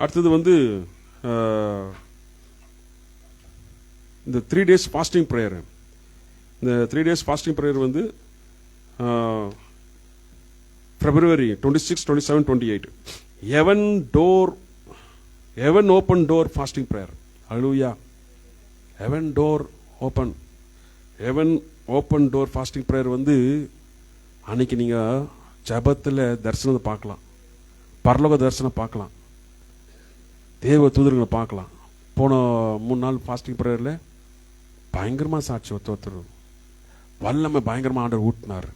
அடுத்தது வந்து இந்த 3 days ஃபாஸ்டிங் ப்ரேயர். இந்த 3 days ஃபாஸ்டிங் ப்ரேயர் வந்து February 26, 27, 28 heaven open door fasting prayer. Hallelujah. heaven open door fasting prayer வந்து அன்னைக்கு நீங்க ஜெபத்தில் தரிசனத்தை பார்க்கலாம், பரலோக தரிசனம் பார்க்கலாம், தேவ தூதர்களை பார்க்கலாம். போன 3 நாள் ஃபாஸ்டிங் ப்ரேயரில் பயங்கரமாக சாட்சி ஒருத்தர் வல்லமை பயங்கரமாக ஆண்டவர் ஊட்டினார்.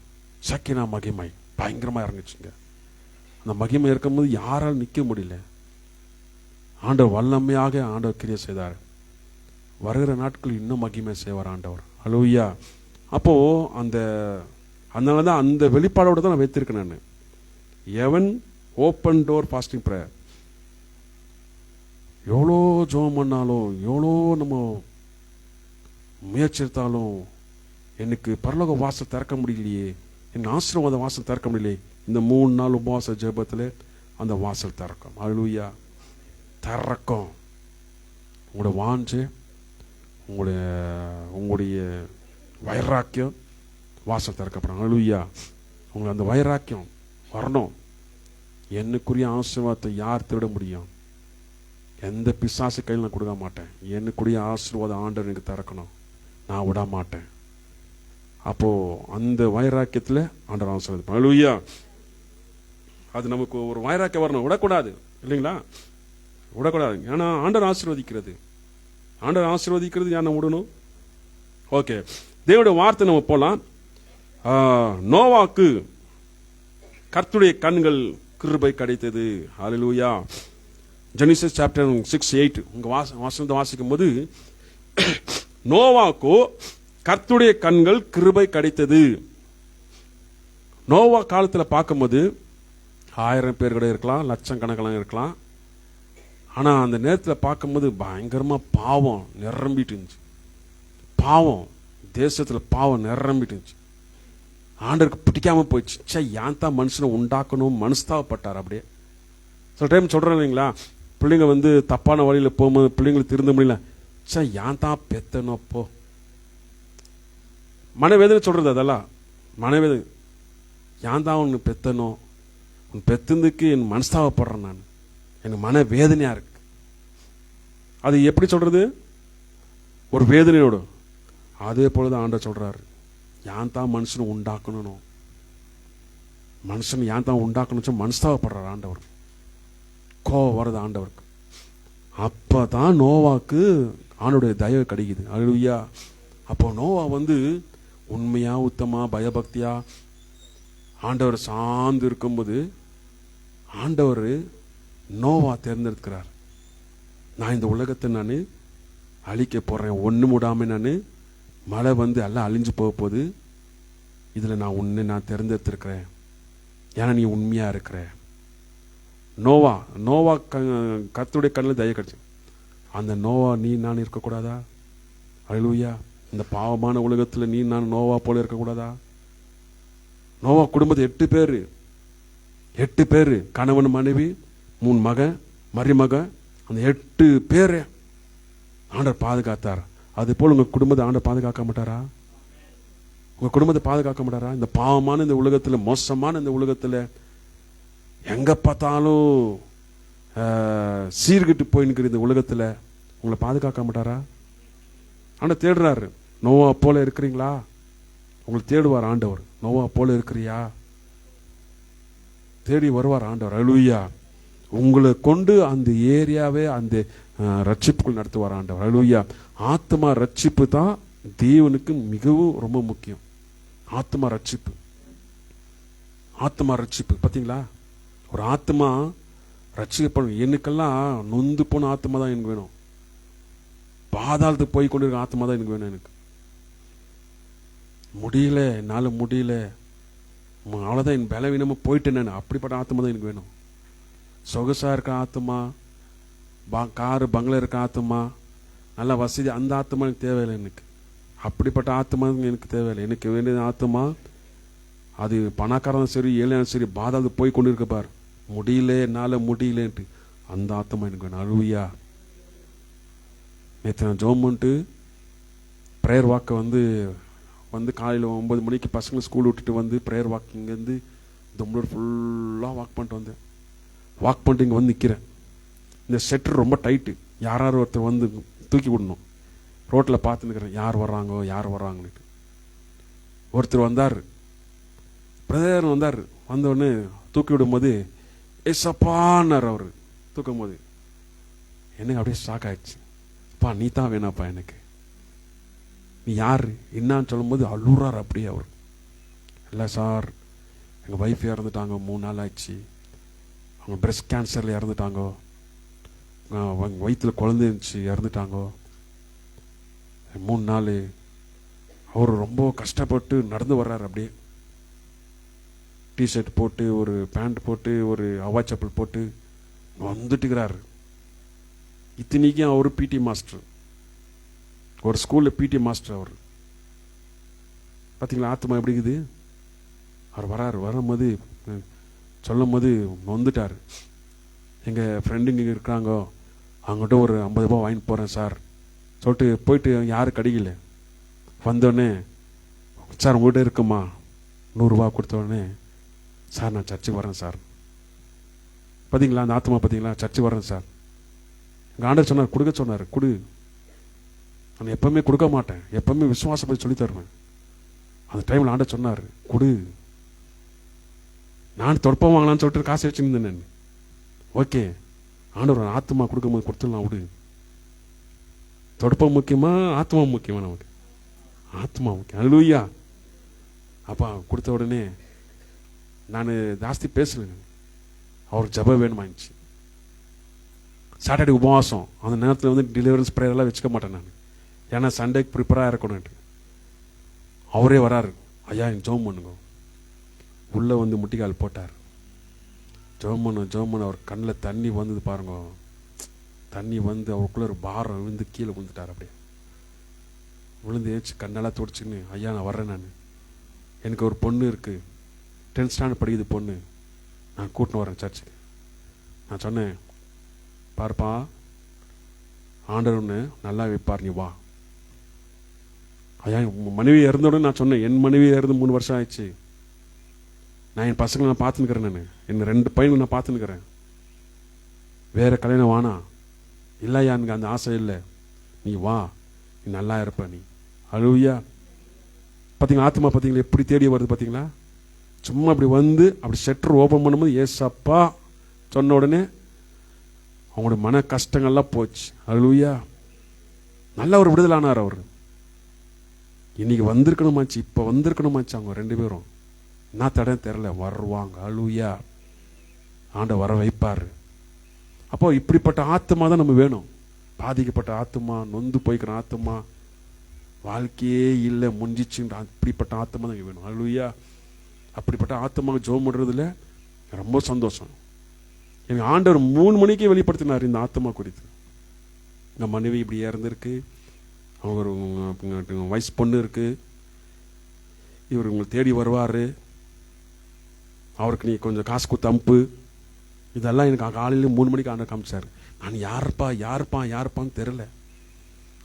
சக்கினா மகிமை பயங்கரமாக இறங்குச்சுங்க. அந்த மகிமை இருக்கும்போது யாரால் நிற்க முடியல. ஆண்டவர் வல்லமையாக ஆண்டவர் கிரியை செய்தார். வருகிற நாட்கள் இன்னும் மகிமை செய்வார் ஆண்டவர். ஹல்லேலூயா. அப்போது அதனால தான் அந்த வெளிப்பாடோடு தான் நான் வைத்திருக்கேன். நான் heaven open door fasting prayer. எவ்வளோ ஜெபம் பண்ணாலும், எவ்வளோ நம்ம முயற்சி எடுத்தாலும் எனக்கு பரலோக வாசல் திறக்க முடியலையே, என் ஆசீர்வாத வாசல் திறக்க முடியலையே. இந்த 3 நாள் உபவாச ஜெபத்தில் அந்த வாசல் திறக்கும். ஹல்லேலூயா. திறக்கும். உங்களோட வாஞ்சை, உங்களுடைய வைராக்கியம் வாசல் திறக்கப்படும். ஹல்லேலூயா. உங்களுக்கு அந்த வைராக்கியம் வரணும். என்னுக்குரிய ஆசீர்வாதத்தை யார் திருட முடியும்? எந்த பிசாசு கையில் நான் கொடுக்க மாட்டேன். என்னுக்குரிய ஆசீர்வாதம் ஆண்டவர் எனக்கு திறக்கணும், நான் விட மாட்டேன். அப்போது அந்த வைராக்கியத்தில் ஆண்டவர் ஆசீர்வாதம். ஹல்லேலூயா. அது நமக்கு ஒரு வைராக்கியம் வரணும். விடக்கூடாது, இல்லைங்களா? விடக்கூடாது. ஏன்னா ஆண்டவர் ஆசீர்வதிக்கிறது. ஆண்டவர் ஆசீர்வதிக்கிறது யார் விடணும்? ஓகே, தேவனுடைய வார்த்தை நம்ம போகலாம். நோவாக்கு கர்த்தருடைய கண்கள் கிருபை கிடைத்தது. ஹல்லேலூயா. ஜெனிசிஸ் சாப்டர் 6:8 உங்க வாசனத்தை வாசிக்கும் போது நோவாக்கோ கர்த்தருடைய கண்கள் கிருபை கிடைத்தது. நோவா காலத்தில் பார்க்கும்போது 1000 பேர் கூட இருக்கலாம், லட்சக்கணக்கில் இருக்கலாம். ஆனால் அந்த நேரத்தில் பார்க்கும்போது பயங்கரமாக பாவம் நிரம்பிட்டு இருந்துச்சு. பாவம் தேசத்தில் பாவம் நிரம்பிட்டு இருந்துச்சு. ஆண்டருக்கு பிடிக்காம போயிடுச்சு. ஏன் தான் மனுஷனை உண்டாக்கணும் மனஸ்தாவப்பட்டார். அப்படியே சில டைம் சொல்கிறேன் இல்லைங்களா, பிள்ளைங்க வந்து தப்பான வழியில் போகும்போது பிள்ளைங்களுக்கு திருந்த முடியல. ஏன் தான் பெத்தனோ போ, மனவேதனை சொல்கிறது. அதெல்லாம் மனவேதனை. ஏன் தான் உன்னை பெத்தனோ, உன் பெத்ததுக்கு என் மனஸ்தாவப்படுறேன் நான், எனக்கு மன வேதனையாக இருக்கு. அது எப்படி சொல்கிறது? ஒரு வேதனையோடு. அதே போலதான் ஆண்டவர் சொல்கிறாரு, ஏன் தான் மனுஷனை உண்டாக்கணும், மனுஷன் ஏன் தான் உண்டாக்கணும் மனஸ்தாவப்படுறார் ஆண்டவர். கோவம் வருது ஆண்டவருக்கு. அப்போ தான் நோவாக்கு ஆண்டோடைய தயவு கிடைக்குது. ஹல்லேலூயா. அப்போ நோவா வந்து உண்மையா உத்தமா பயபக்தியா ஆண்டவர் சார்ந்து இருக்கும்போது ஆண்டவர் நோவா தேர்ந்தெடுக்கிறார். நான் இந்த உலகத்தை நான் அழிக்க போறேன், ஒன்று மூடாமல் நான் மழை வந்து எல்லாம் அழிஞ்சு போக போகுது, இதில் நான் உன்னை நான் தேர்ந்தெடுத்திருக்கிறேன், ஏன்னா நீ உண்மையா இருக்கிற. நோவா கர்த்தருடைய கண்ணில் தயவு கிடைச்சு. அந்த நோவா நீ நான் இருக்கக்கூடாதா? ஹல்லேலூயா. இந்த பாவமான உலகத்தில் நீ நான் நோவா போல இருக்கக்கூடாதா? நோவா குடும்பத்தை 8 பேர் கணவன் மனைவி 3 மகன் மருமகன், அந்த 8 பேரை ஆண்டவர் பாதுகாத்தார். அது போல் உங்க குடும்பத்தை ஆண்டவர் பாதுகாக்க மாட்டாரா? உங்க குடும்பத்தை பாதுகாக்க மாட்டாரா? இந்த பாவமான இந்த உலகத்தில், மோசமான இந்த உலகத்தில் எங்க பார்த்தாலும் சீர்கிட்டு போயின்னுக்கிற இந்த உலகத்தில் உங்களை பாதுகாக்க மாட்டாரா? ஆண்டவர் தேடுறாரு. நோவா போல இருக்கிறீங்களா? உங்களை தேடுவார் ஆண்டவர். நோவா போல இருக்கிறியா? தேடி வருவார் ஆண்டவர். ஹல்லேலூயா. உங்களை கொண்டு அந்த ஏரியாவே அந்த ரட்சிப்புக்குள் நடத்துவார் ஆண்டவர். ஹல்லேலூயா. ஆத்மா ரட்சிப்பு தான் தேவனுக்கு மிகவும் ரொம்ப முக்கியம். ஆத்மா ரட்சிப்பு பார்த்தீங்களா? ஒரு ஆத்மா ரட்சிக்கப்படும். எனக்கெல்லாம் நொந்து போன ஆத்மா தான் எனக்கு வேணும். பாதாளத்துக்கு போய் கொண்டிருக்க ஆத்மா தான் எனக்கு வேணும். எனக்கு முடியல, என்னால் முடியல, அவ்வளோதான், என் பலவீனமாக போயிட்டேன் நான், அப்படிப்பட்ட ஆத்மா தான் எனக்கு வேணும். சொகசா இருக்க ஆத்மா, காரு பங்களா இருக்க ஆத்மா, நல்ல வசதி, அந்த ஆத்மா எனக்கு தேவையில்லை. எனக்கு அப்படிப்பட்ட ஆத்மா எனக்கு தேவையில்லை. எனக்கு வேண்டிய ஆத்மா அது பணக்காரனும் சரி ஏழையானும் சரி பாதாளத்துக்கு போய் கொண்டு இருக்க பார், முடியல என்னால் முடியலன்ட்டு அந்த ஆத்மா எனக்கு வேணும். ஹல்லேலூயா. நேற்று நான் ஜெபம் பண்ணிட்டு ப்ரேயர் வாக்கை வந்து காலையில் 9 மணிக்கு பசங்களை ஸ்கூல் விட்டுட்டு வந்து ப்ரேயர் வாக் இங்கேருந்து தும்ளூர் ஃபுல்லாக வாக் பண்ணிட்டு வந்தேன். வாக் பண்ணிட்டு இங்கே வந்து நிற்கிறேன். இந்த ஷெட்டர் ரொம்ப டைட்டு. யாராவது ஒருத்தர் வந்து தூக்கி விடணும். ரோட்டில் பார்த்துன்னுக்கிறேன், யார் வர்றாங்கன்னுட்டு. ஒருத்தர் வந்தார், பிரதர் வந்தார். வந்தவுடனே தூக்கி விடும்போது ஏசப்பான்னார். அவர் தூக்கும் போது எனக்கு அப்படியே ஷாக் ஆயிடுச்சு. அப்பா நீ தான் வேணாப்பா எனக்கு, நீ யார் என்னான்னு சொல்லும்போது அழுறார் அப்படியே. அவர் இல்லை சார், எங்கள் ஒய்ஃப் இறந்துட்டாங்க, 3 நாள் ஆயிடுச்சு. அவங்க பிரஸ்ட் கேன்சரில் இறந்துட்டாங்க, வயிற்றுல குழந்தை இருந்துச்சு, இறந்துட்டாங்க 3 நாள். அவர் ரொம்ப கஷ்டப்பட்டு நடந்து வர்றாரு. அப்படியே டிஷர்ட் போட்டு, ஒரு பேண்ட் போட்டு, ஒரு ஹவா செப்பல் போட்டு வந்துட்டுக்கிறாரு. இத்தனைக்கும் அவர் பிடி மாஸ்டர், ஒரு ஸ்கூலில் பிடி மாஸ்டர். அவர் பார்த்தீங்களா ஆத்மா எப்படி இருக்குது. அவர் வராரு. வரும்போது சொல்லும் போது வந்துட்டார். எங்கள் ஃப்ரெண்டுங்க இருக்காங்க, அவங்ககிட்ட ஒரு 50 ரூபா வாங்கிட்டு போகிறேன் சார் சொல்லிட்டு போயிட்டு யாரும் கிடைக்கல. வந்தோடனே சார் உங்கள்கிட்ட இருக்குமா 100 ரூபா கொடுத்தோடனே, சார் நான் சர்ச்சுக்கு வரேன் சார். பார்த்தீங்களா அந்த ஆத்மா, பார்த்தீங்களா சர்ச்சுக்கு வரேன் சார். எங்கள் ஆண்டவர் சொன்னார், கொடுக்க சொன்னார், கொடு. நான் எப்பவுமே கொடுக்க மாட்டேன், எப்பவுமே விசுவாசப்படி சொல்லி தருவேன். அந்த டைமில் ஆண்டவர் சொன்னார், கொடு. நான் தொடப்பம் வாங்கலான்னு சொல்லிட்டு காசு வச்சுருந்தேன் நான். ஓகே, ஆண்டவர் ஆத்மா கொடுக்கும்போது கொடுத்துடலாம், விடு. தொடப்பம் முக்கியமா ஆத்மா முக்கியமா? நமக்கு ஆத்மா முக்கியம். ஹல்லேலூயா. அப்பா கொடுத்த உடனே நான் ஜாஸ்தி பேசலைங்க. அவருக்கு ஜெபம் வேணுமாயிடுச்சு. சாட்டர்டே உபவாசம். அந்த நேரத்தில் வந்து டெலிவரன்ஸ் ப்ரேயரெல்லாம் வச்சுக்க மாட்டேன் நான், ஏன்னா சண்டேக்கு ப்ரிப்பராக இருக்கணும்ட்டு. அவரே வராரு, ஐயா எனக்கு ஜெபம் பண்ணுங்க. உள்ளே வந்து முட்டிக்கால் போட்டார். ஜெபம் பண்ண அவர் கண்ணில் தண்ணி வந்தது பாருங்க. தண்ணி வந்து அவருக்குள்ள ஒரு பாரம் விழுந்து கீழே விழுந்துட்டார். அப்படியே விழுந்து ஏச்சு கண்ணெல்லாம் துடிச்சுன்னு, ஐயா நான் வர்றேன், நான் எனக்கு ஒரு பொண்ணு இருக்குது, 10th ஸ்டாண்டர்ட் படிக்குது பொண்ணு, நான் கூட்டின்னு வரேன் சர்ச்சுக்கு. நான் சொன்னேன், பார்ப்பா ஆண்டவர் ஒன்று நல்லா வைப்பார், நீ வா. ஐயா மனைவி இறந்தோடனே நான் சொன்னேன், என் மனைவி இறந்து 3 வருஷம் ஆயிடுச்சு. நான் என் பசங்களை நான் பார்த்துன்னுக்கிறேன், நான் என் 2 பையனுக்கு நான் பார்த்துன்னுக்கிறேன். வேற கல்யாணம் வானா? இல்லையா, எனக்கு அந்த ஆசை இல்லை, நீ வா, நீ நல்லா இருப்ப நீ. ஹல்லேலூயா. பார்த்தீங்களா ஆத்மா, பார்த்தீங்களா எப்படி தேடி வருது பார்த்தீங்களா? சும்மா அப்படி வந்து அப்படி ஷெட்டர் ஓப்பன் பண்ணும்போது ஏசப்பா சொன்ன உடனே அவங்களோட மன கஷ்டங்கள்லாம் போச்சு. ஹல்லேலூயா. நல்ல ஒரு விடுதலானார் அவர். இன்னைக்கு வந்திருக்கணுமாச்சு, இப்போ வந்திருக்கணுமாச்சு. அவங்க 2 பேரும் என்ன தடை தெரியல, வருவாங்க. ஹல்லேலூயா. ஆண்டவர் வர வைப்பார். அப்போ இப்படிப்பட்ட ஆத்மா தான் நம்ம வேணும். பாதிக்கப்பட்ட ஆத்மா, நொந்து போய்க்கிற ஆத்மா, வாழ்க்கையே இல்லை முடிஞ்சிச்சுன்ற அப்படிப்பட்ட ஆத்மா தான் வேணும். ஹல்லேலூயா. அப்படிப்பட்ட ஆத்மாவை ஜெபம் பண்ணுறதுல ரொம்ப சந்தோஷம். எனக்கு ஆண்டவர் 3 மணிக்கே வெளிப்படுத்தினார் இந்த ஆத்மா குறித்து. எங்கள் மனைவி இப்படி இறந்துருக்கு, அவங்க ஒரு வயசு பொண்ணு இருக்கு, இவர் உங்களை தேடி வருவார், அவருக்கு நீ கொஞ்சம் காசு கொடுத்து அனுப்பு. இதெல்லாம் எனக்கு காலையில் 3 மணிக்கு ஆண்டவர் காமிச்சார். நான் யாருப்பான்னு தெரில.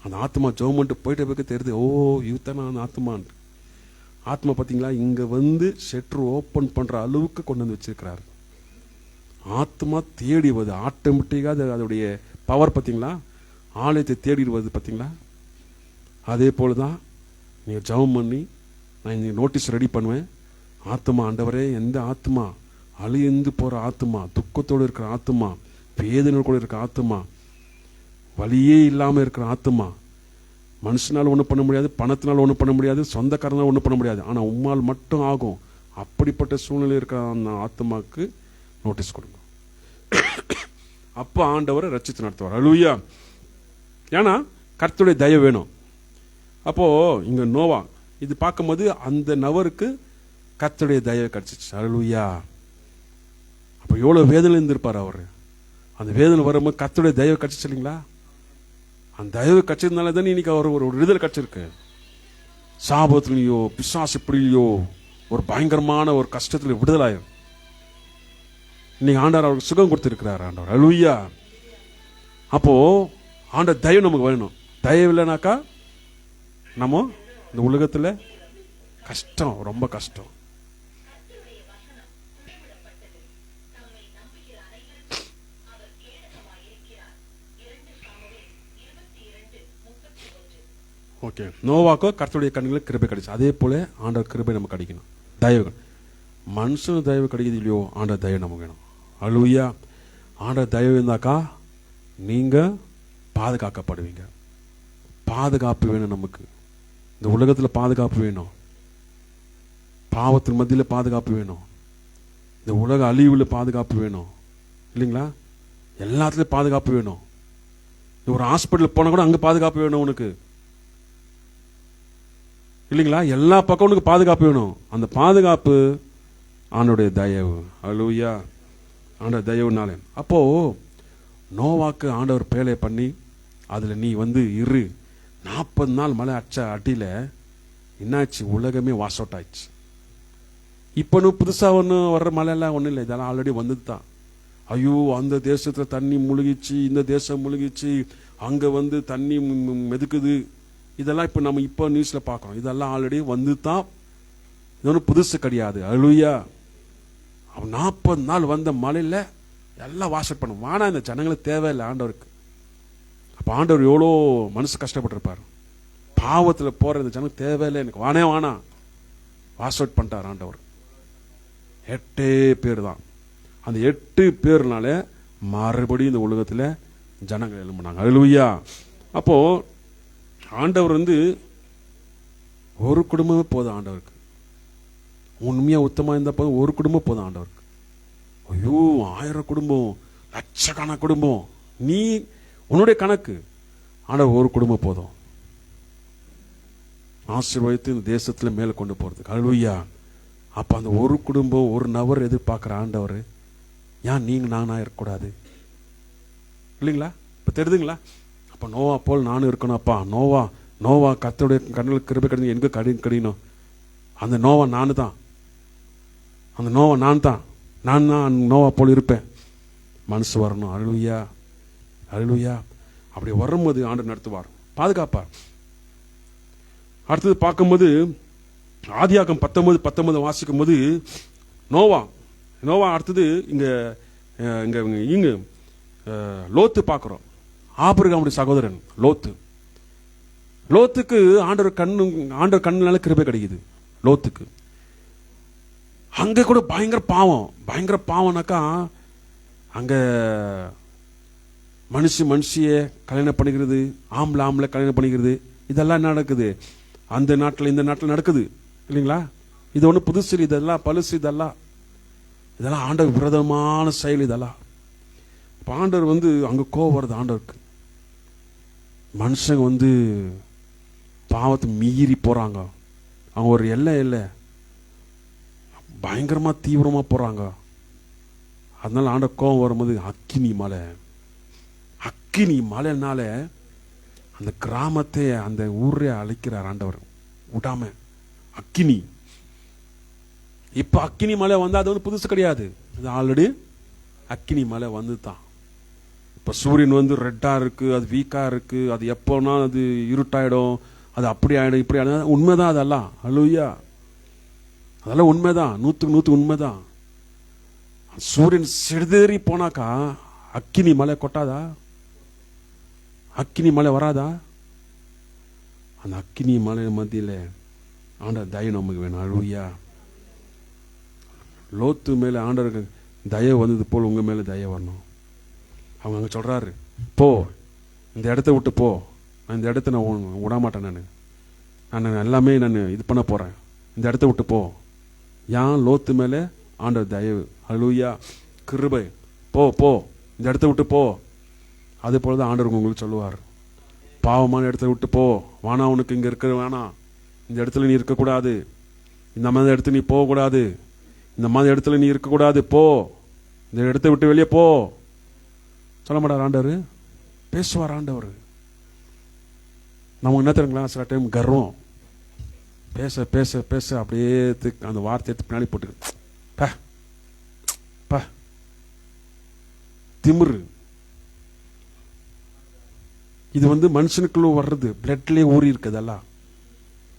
அந்த ஆத்மா ஜெபம் பண்ணிட்டு போயிட்ட போய்க்கு தெரியுது, ஓ இவத்தான அந்த ஆத்மான். ஆத்மா பார்த்தீங்களா இங்கே வந்து ஷெட்ரு ஓப்பன் பண்ணுற அளவுக்கு கொண்டு வந்து வச்சிருக்கிறார். ஆத்மா தேடிவது ஆட்டோமேட்டிக்காக அதோடைய பவர் பார்த்தீங்களா, ஆலயத்தை தேடிடுவது பார்த்தீங்களா. அதே போல தான் நீங்கள் ஜெபம் பண்ணி நான் இந்த நோட்டீஸ் ரெடி பண்ணுவேன். ஆத்மா, ஆண்டவரே எந்த ஆத்மா அழிந்து போகிற ஆத்மா, துக்கத்தோடு இருக்கிற ஆத்மா, வேதனையோடு கூட இருக்கிற ஆத்மா, வழியே இல்லாமல் இருக்கிற ஆத்மா, மனுஷனால் ஒன்றும் பண்ண முடியாது, பணத்தினால் ஒன்றும் பண்ண முடியாது, சொந்தக்காரனால் ஒன்றும் பண்ண முடியாது, ஆனால் உம்மால் மட்டும் ஆகும். அப்படிப்பட்ட சூழ்நிலை இருக்கிற அந்த ஆத்மாவுக்கு நோட்டீஸ் கொடுங்க. அப்போ ஆண்டவரை ரட்சித்து நடத்துவார். ஹல்லேலூயா. ஏன்னா கர்த்தருடைய தயவு வேணும். அப்போ இங்க நோவா இது பார்க்கும்போது அந்த நபருக்கு கர்த்தருடைய தயவு கிடைச்சிச்சு. ஹல்லேலூயா. அப்போ எவ்வளோ வேதனை இருந்திருப்பார் அவர். அந்த வேதனை வரும்போது கர்த்தருடைய தயவு கிடைச்சிச்சு இல்லைங்களா. அந்த தயவு கிடைச்சதுனால தானே இன்னைக்கு அவர் ஒரு விடுதலை கிடைச்சிருக்கு. சாபத்திலையோ பிசாசு பிடிலையோ ஒரு பயங்கரமான ஒரு கஷ்டத்தில் விடுதலாயிரும். இன்னைக்கு ஆண்டவர் அவருக்கு சுகம் கொடுத்திருக்கிறார் ஆண்டவர். அல்லேலூயா. அப்போ ஆண்டவர் தயவு நமக்கு வேணும். தயவு இல்லைனாக்கா நம்ம இந்த உலகத்துல கஷ்டம், ரொம்ப கஷ்டம். ஓகே, நோவாக்கோ கர்த்தருடைய கண்களுக்கு கிருபை கிடைச்சு, அதே போல ஆண்டவர் கிருபை நமக்கு கிடைக்கணும். தயவு, மனுஷன் தயவு கிடைக்குது இல்லையோ, ஆண்டவர் தயவு நமக்கு வேணும். அல்லேலூயா. ஆண்டவர் தயவு இருந்தாக்கா நீங்க பாதுகாக்கப்படுவீங்க. பாதுகாப்பு வேணும் நமக்கு. இந்த உலகத்துல பாதுகாப்பு வேணும், பாவத்தின் மத்தியில பாதுகாப்பு வேணும், இந்த உலக அழிவுல பாதுகாப்பு வேணும் இல்லைங்களா? எல்லாத்துலயும் பாதுகாப்பு வேணும். ஒரு ஹாஸ்பிட்டல் போனா கூட அங்க பாதுகாப்பு வேணும் உனக்கு இல்லைங்களா? எல்லா பக்கம் உனக்கு பாதுகாப்பு வேணும். அந்த பாதுகாப்பு ஆண்டவருடைய தயவு. அல்லேலூயா. ஆண்டவர் தயவுனாலே. அப்போ நோவாக்கு ஆண்டவர் பேலை பண்ணி அதுல நீ இரு. 40 நாள் மழை அடியில என்னாச்சு? உலகமே வாஷ் அவுட் ஆயிடுச்சு. இப்ப புதுசா வர்ற மழை எல்லாம் ஒண்ணும் இல்லை, இதெல்லாம் ஆல்ரெடி வந்தது தான். ஐயோ, அந்த தேசத்துல தண்ணி முழுகிச்சு, இந்த தேசம் முழுகிச்சு, அங்க தண்ணி மெதுக்குது, இதெல்லாம் இப்ப நம்ம இப்ப நியூஸ்ல பாக்கிறோம். இதெல்லாம் ஆல்ரெடி வந்து தான், இது ஒன்றும் புதுசு கிடையாது. அல்லேலூயா. 40 நாள் வந்த மழையில எல்லாம் வாஷ் அவுட் பண்ணும். வானா இந்த ஜனங்களுக்கு தேவையில்லை ஆண்டவருக்கு. அப்ப ஆண்டவர் எவ்வளோ மனசு கஷ்டப்பட்டிருப்பாரு. பாவத்துல போற இந்த ஜனங்களுக்கு தேவையில்லை, எனக்கு வானா வாஷ் அவுட் பண்ணிட்டார் ஆண்டவர். 8 பேர் தான். அந்த 8 பேர்னால மறுபடியும் இந்த உலகத்துல ஜனங்கள் எழும்பினாங்க. அல்லேலூயா. அப்போ ஆண்டவர் ஒரு குடும்பமே போதும் ஆண்டவருக்கு. உண்மையா உத்தமா இருந்த போதும் ஒரு குடும்பம் போதும் ஆண்டவருக்கு. ஐயோ, 1000 குடும்பம், லட்சக்கணக்கான குடும்பம், நீ உன்னுடைய கணக்கு. ஆண்டவர் ஒரு குடும்பம் போதும் ஆசீர்வதித்து இந்த தேசத்துல மேல கொண்டு போறதுக்கு. அல்லேலூயா. அப்ப அந்த ஒரு குடும்பம், ஒரு நபர் எதிர்பார்க்கிற ஆண்டவர் ஏன் நீங்க நானா இருக்கக்கூடாது இல்லைங்களா? இப்ப தெரியுதுங்களா? அப்ப நோவா போல் நானும் இருக்கணும். அப்பா நோவா கர்த்தருடைய கண்களுக்கு கிருபை கிடையாது, எங்க கடினோம். அந்த நோவா நானு தான், அந்த நோவா நான் தான் நோவா போல் இருப்பேன். மனசு வரணும். அல்லேலூயா. அல்லேலூயா. அப்படி வரும்போது ஆண்டவர் நடத்துவார், பாதுகாப்பார். அடுத்தது பார்க்கும்போது ஆதியாகமம் 19 வாசிக்கும் போது நோவா அடுத்தது இங்க லோத்து பார்க்கிறோம். ஆபிரகாமுடைய சகோதரன் லோத்துக்கு ஆண்டவர் கண்ணுனால கிருபை கிடைக்குது. லோத்துக்கு அங்க கூட பயங்கர பாவம்னாக்கா, அங்க மனுஷிய கல்யாணம் பண்ணிக்கிறது, ஆம்பளை கல்யாணம் பண்ணிக்கிறது, இதெல்லாம் என்ன நடக்குது அந்த நாட்டில், இந்த நாட்டில் நடக்குது இல்லைங்களா? இது ஒண்ணு புதுசு, இதெல்லாம் பழுசு, இதெல்லாம் ஆண்டவர் விரோதமான செயல். இதெல்லாம் ஆண்டவர் அங்க கோவம் வருது ஆண்டவருக்கு. மனுஷங்க பாவத்தை மீறி போறாங்க. அவங்க ஒரு எல்லை பயங்கரமா தீவிரமா போறாங்க. அதனால ஆண்டவர் கோவம் வரும்போது அக்கினி மலைனால அந்த கிராமத்தை, அந்த ஊரே அழைக்கிறார் ஆண்டவர் விடாம. அக்கினி, இப்ப அக்கினி மலை வந்தா அது புதுசு கிடையாது, அது ஆல்ரெடி அக்கினி மலை வந்துதான். இப்ப சூரியன் ரெட்டா இருக்கு, அது வீக்கா இருக்கு, அது எப்போனா அது இருட்டாயிடும், அது அப்படி ஆயிடும், இப்படி ஆயிடும். உண்மைதான் அதெல்லாம். அல்லேலூயா. அதெல்லாம் உண்மைதான், 100% உண்மைதான். சூரியன் சிறுதேறி போனாக்கா அக்கினி மலை கொட்டாதா? அக்கினி மலை வராதா? அந்த அக்கினி மலை மத்தியில ஆண்டவர் தயவு நமக்கு வேணும். அல்லேலூயா. லோத்து மேல ஆண்டவருக்கு தயவு வந்தது போல் உங்க மேல தயவு வரணும். அவங்க அங்க சொல்றாரு, போ, இந்த இடத்த விட்டு போ, நான் இந்த இடத்த நான் விடமாட்டேன், நான் எல்லாமே நான் இது பண்ண போறேன், இந்த இடத்த விட்டு போ. ஏன்? லோத்து மேல ஆண்டவர் தயவு. அல்லேலூயா. கிருபை. போ, இந்த இடத்த விட்டு போ. அதே போலதான் ஆண்டவர் உங்களுக்கு சொல்லுவார், பாவமான இடத்த விட்டு போ, வானா, உனக்கு இங்க இருக்க வேணாம், இந்த இடத்துல நீ இருக்கக்கூடாது, இந்த மாதிரி இடத்துல நீ போகக்கூடாது, இந்த மாதிரி இடத்துல நீ இருக்கக்கூடாது, போ, இந்த இடத்த விட்டு வெளியே போ. சொல்ல மாட்டார் ஆண்டவர், பேசுவார் ஆண்டவர். நம்ம என்ன தெரியுங்களா, சில டைம் கர்வம், பேச பேச பேச அப்படியே அந்த வார்த்தை எடுத்து பின்னாடி போட்டு திமிரு. இது வந்து மனுஷனுக்குள்ள வர்றது, பிளட்லயே ஊறி இருக்குதெல்லாம்,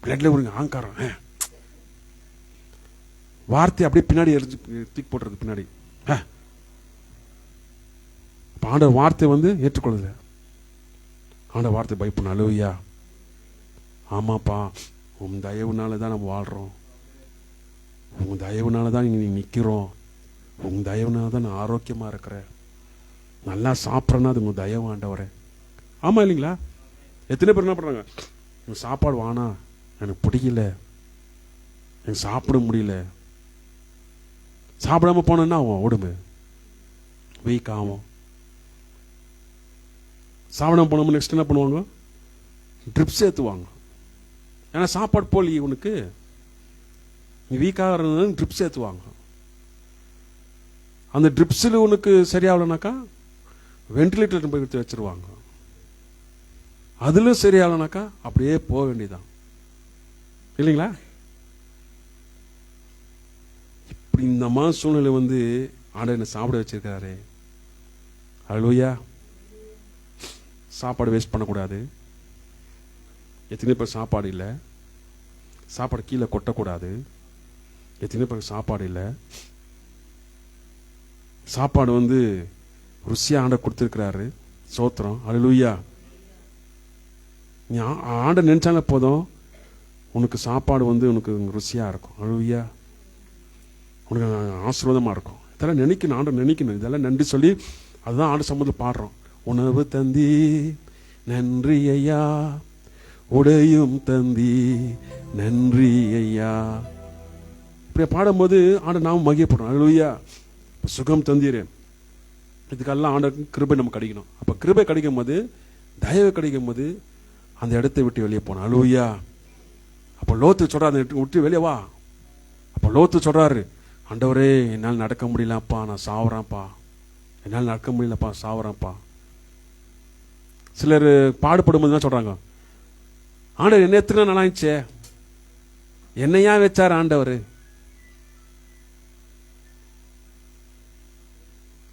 பிளட்ல ஊறி ஆங்காரம். வார்த்தை அப்படியே பின்னாடி எரிஞ்சு தூக்கி போட்டுறது பின்னாடி. ஆண்டவர் வார்த்தை வந்து ஏற்றுக்கொள்ளுது. ஆண்டவர் வார்த்தை பயப்படணும். அல்லேலூயா. ஆமாப்பா, உன் தயவுனால தான் நம்ம வாழ்றோம், உன் தயவுனால தான் இங்க நிற்கிறோம், உன் தயவுனால தான் நான் ஆரோக்கியமா இருக்கிறேன், நல்லா சாப்பிட்றேன்னா அது உங்க தயவு ஆண்டவரே. ஆமா இல்லைங்களா? எத்தனை பேர் என்ன பண்றாங்க, எனக்கு சாப்பாடு வானா, எனக்கு பிடிக்கல, எனக்கு சாப்பிட முடியல, சாப்பிடாம போனேன்னா அவன் உடம்பு வீக் ஆகும். சாப்பிடாம போனோம் நெக்ஸ்ட் என்ன பண்ணுவாங்க, ட்ரிப்ஸ் ஏற்றுவாங்க. ஏன்னா சாப்பாடு போலி உனக்கு, நீ வீக்காக இருந்தது ட்ரிப்ஸ் ஏற்றுவாங்க. அந்த ட்ரிப்ஸில் உனக்கு சரியாகலனாக்கா வென்டிலேட்டர் போய் எடுத்து வச்சிருவாங்க. அதிலும் சரியாகலனாக்கா அப்படியே போக வேண்டியதான் இல்லைங்களா? இப்படி இந்த மாதிரி சூழ்நிலை வந்து ஆண்டவர் என்ன சாப்பிட வச்சிருக்காரு. அல்லேலூயா. சாப்பாடு வேஸ்ட் பண்ணக்கூடாது. எத்தனை பேர் சாப்பாடு இல்லை, சாப்பாடு கீழே கொட்டக்கூடாது. எத்தனை பேர் சாப்பாடு இல்லை, சாப்பாடு வந்து ருசியா ஆண்டவர் கொடுத்துருக்கிறாரு. சோத்திரம். அல்லேலூயா. நீ ஆண்டவர் நினைச்சாலே போதும், உனக்கு சாப்பாடு வந்து உனக்கு ருசியா இருக்கும். அல்லேலூயா. உனக்கு ஆசீர்வாதமா இருக்கும். இதெல்லாம் நினைக்கணும், ஆண்டவர் நினைக்கணும். இதெல்லாம் நன்றி சொல்லி அதுதான் ஆண்டு சம்பந்தத்தில் பாடுறோம். உணவு தந்தி நன்றி ஐயா, உடையும் தந்தி நன்றி ஐயா. இப்படி பாடும்போது ஆண்டு நாம மகிழப்படும். அல்லேலூயா. சுகம் தந்தீரேன், இதுக்கெல்லாம் ஆண்டவருக்கு கிருபை நமக்கு கிடைக்கணும். அப்ப கிருபை கிடைக்கும் போது, தயவு கிடைக்கும் போது அந்த இடத்தை விட்டு வெளியே போனோம். அல்லேலூயா. அப்ப லோத்து சொல்றாரு, அந்த இடத்தை விட்டு வெளியே வா. அப்ப லோத்து சொல்றாரு, ஆண்டவரே என்னால் நடக்க முடியலப்பா, நான் சாவுறேன்ப்பா, என்னால் நடக்க முடியலப்பா, சாவுறேன்ப்பா. சிலர் பாடுபடும் போது தான் சொல்றாங்க, ஆண்டவர் என்ன எத்தனை நல்லா இருந்துச்சே, என்னையா வச்சார் ஆண்டவர்.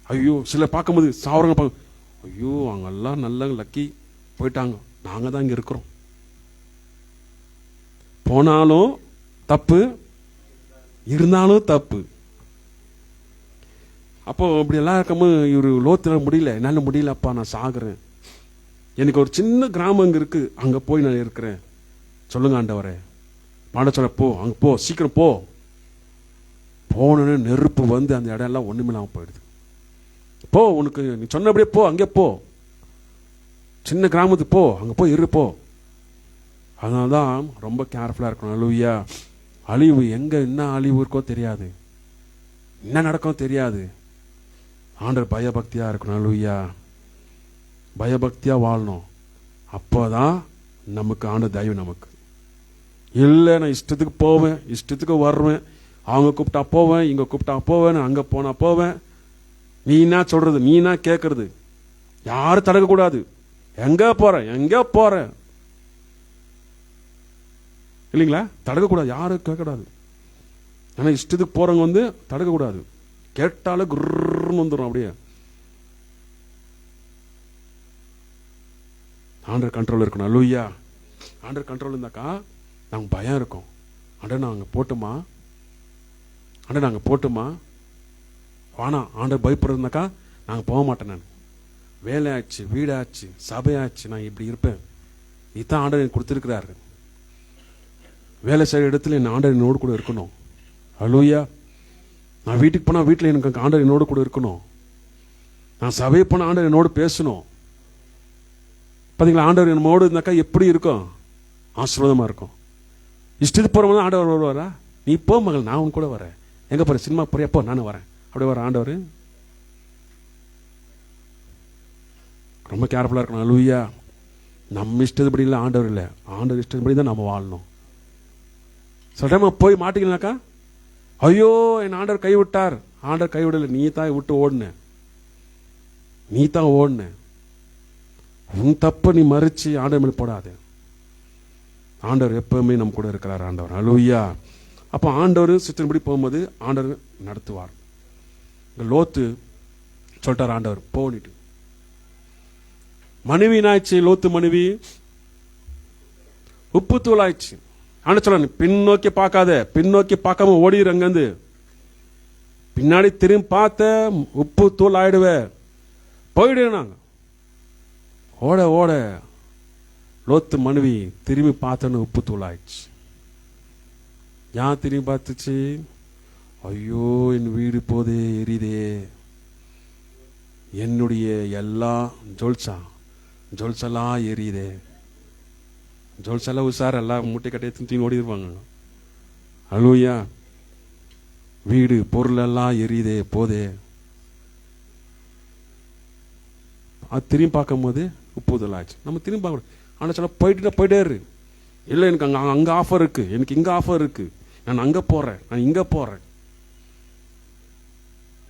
ஐயோ சில பார்க்கும்போது சாவரங்க, ஐயோ அவங்கெல்லாம் நல்ல லக்கி போயிட்டாங்க, நாங்க தான் இங்க இருக்கிறோம். போனாலும் தப்பு, இருந்தாலும் தப்பு. அப்போ இப்படி எல்லாம் இருக்கும்போது இவரு லோத்துல முடியல, என்னால முடியலப்பா, நான் சாகுறேன், எனக்கு ஒரு சின்ன கிராமம் அங்க இருக்கு, அங்க போய் நான் இருக்கிறேன், சொல்லுங்க ஆண்டவரே. பாட சொல்ல, போ அங்க போ, சீக்கிரம் போ. போனோன்னு நெருப்பு வந்து அந்த இடம் எல்லாம் ஒண்ணுமில்லாம போயிடுது. போ, உனக்கு நீ சொன்னபடியே போ, அங்கே போ, சின்ன கிராமத்துக்கு போ, அங்க போய் இரு போ. அதனால்தான் ரொம்ப கேர்ஃபுல்லா இருக்கணும். அல்லேலூயா. அழிவு எங்க என்ன அழிவு இருக்கோ தெரியாது, என்ன நடக்கும் தெரியாது. ஆண்டவர் பயபக்தியா இருக்கணும். அல்லேலூயா. பயபக்தியா வாழணும். அப்போதான் நமக்கு ஆண்டவர் தயவு நமக்கு. இல்லை நான் இஷ்டத்துக்கு போவேன், இஷ்டத்துக்கு வருவேன், அவங்க கூப்பிட்டா போவேன், இங்க கூப்பிட்டா போவேன், அங்க போனா போவேன், நீ என்ன சொல்றது, நீ என்ன கேட்கறது, யாரும் தடுக்கக்கூடாது. எங்க போறேன் எங்க போறேன் இல்லைங்களா? தடுக்கக்கூடாது, யாரும் கேட்கக்கூடாது. ஆனா இஷ்டத்துக்கு போறவங்க வந்து தடுக்கக்கூடாது, கேட்டாலே குர்ன்னு வந்துடும். அப்படியே ஆண்டர் கண்ட்ரோல் இருக்கணும். அல்லேலூயா. ஆண்டர் கண்ட்ரோல் இருந்தாக்கா நாங்க பயம் இருக்கும். ஆண்டர் நாங்க போட்டுமா, ஆண்டர் நாங்க போட்டுமா, வானா ஆண்டர் பயப்படுறதுனாக்கா நாங்க போக மாட்டேன். நான் வேலை ஆச்சு, வீடாச்சு, சபையாச்சு, நான் இப்படி இருப்பேன். இதுதான் ஆண்டர் எனக்கு கொடுத்துருக்கிறாரு. வேலை செய்கிற இடத்துல என் ஆண்டர் என்னோடு கூட இருக்கணும். அல்லேலூயா. நான் வீட்டுக்கு போனா வீட்டில் எனக்கு ஆண்டர் என்னோடு கூட இருக்கணும். நான் சபையை போன ஆண்டர் என்னோடு பேசணும். பார்த்தீங்களா? ஆண்டவர் என்னோடு இருந்தாக்கா எப்படி இருக்கும்? ஆசீர்வாதமா இருக்கும். இஷ்டத்துக்கு போறவங்க தான் ஆண்டவர் வருவாரா? நீ போ மகள், நான் உன் கூட வரேன். எங்க போற, சினிமா போறியா, போ நானும் வரேன், அப்படி வர ஆண்டவர். ரொம்ப கேர்ஃபுல்லா இருக்கணும். அல்லேலூயா. நம்ம இஷ்டப்படி இல்லை, ஆண்டவர் இல்லை, ஆண்டவர் இஷ்டப்படி தான் நம்ம வாழணும். சில டைம் போய் மாட்டிக்கனாக்கா, ஐயோ என் ஆண்டவர் கைவிட்டார். ஆண்டவர் கைவிடலை, நீ தான் விட்டு ஓடுன, நீ தான் ஓடுன. உன் தப்ப நீ மறைச்சு ஆண்டவர் மேல் போடாது. ஆண்டவர் எப்பவுமே நம்ம கூட இருக்கிறார். ஆண்டவர். அல்லேலூயா. அப்ப ஆண்டவர் சித்தன்படி போகும்போது ஆண்டவர் நடத்துவார். லோத்து சொல்லிட்டார் ஆண்டவர் போனிட்டு. மனைவி என்னாச்சு? லோத்து மனைவி உப்பு தூள் ஆயிடுச்சு. ஆண்டு சொல்ல பின்னோக்கி பார்க்காத, பின்னோக்கி பார்க்காம ஓடிடு, அங்கிருந்து பின்னாடி திரும்பி பார்த்த உப்பு தூள் ஆயிடுவ, போயிடு. நாங்க ஓட ஓட லோத்து மனைவி திரும்பி பார்த்தோன்னு உப்பு தூள் ஆயிடுச்சு. ஏன் திரும்பி பார்த்துச்சு? ஐயோ என் வீடு போதே, எரியுதே, என்னுடைய எல்லாம் ஜொல்செல்லாம் எரியுதே. ஜொல்செல்லாம் உசார் எல்லாம் மூட்டை கட்டையை தூக்கி ஓடிடுவாங்க. அல்லேலூயா. வீடு பொருள் எல்லாம் எரியுதே, போதே. அது திரும்பி பார்க்கும் போது உப்புதல் ஆச்சு. நம்ம திரும்பி பார்க்க, ஆனால் சொல்ல போயிட்டே இரு. இல்லை எனக்கு அங்கே ஆஃபர் இருக்கு, எனக்கு இங்கே ஆஃபர் இருக்கு, நான் அங்கே போறேன், நான் இங்கே போறேன்.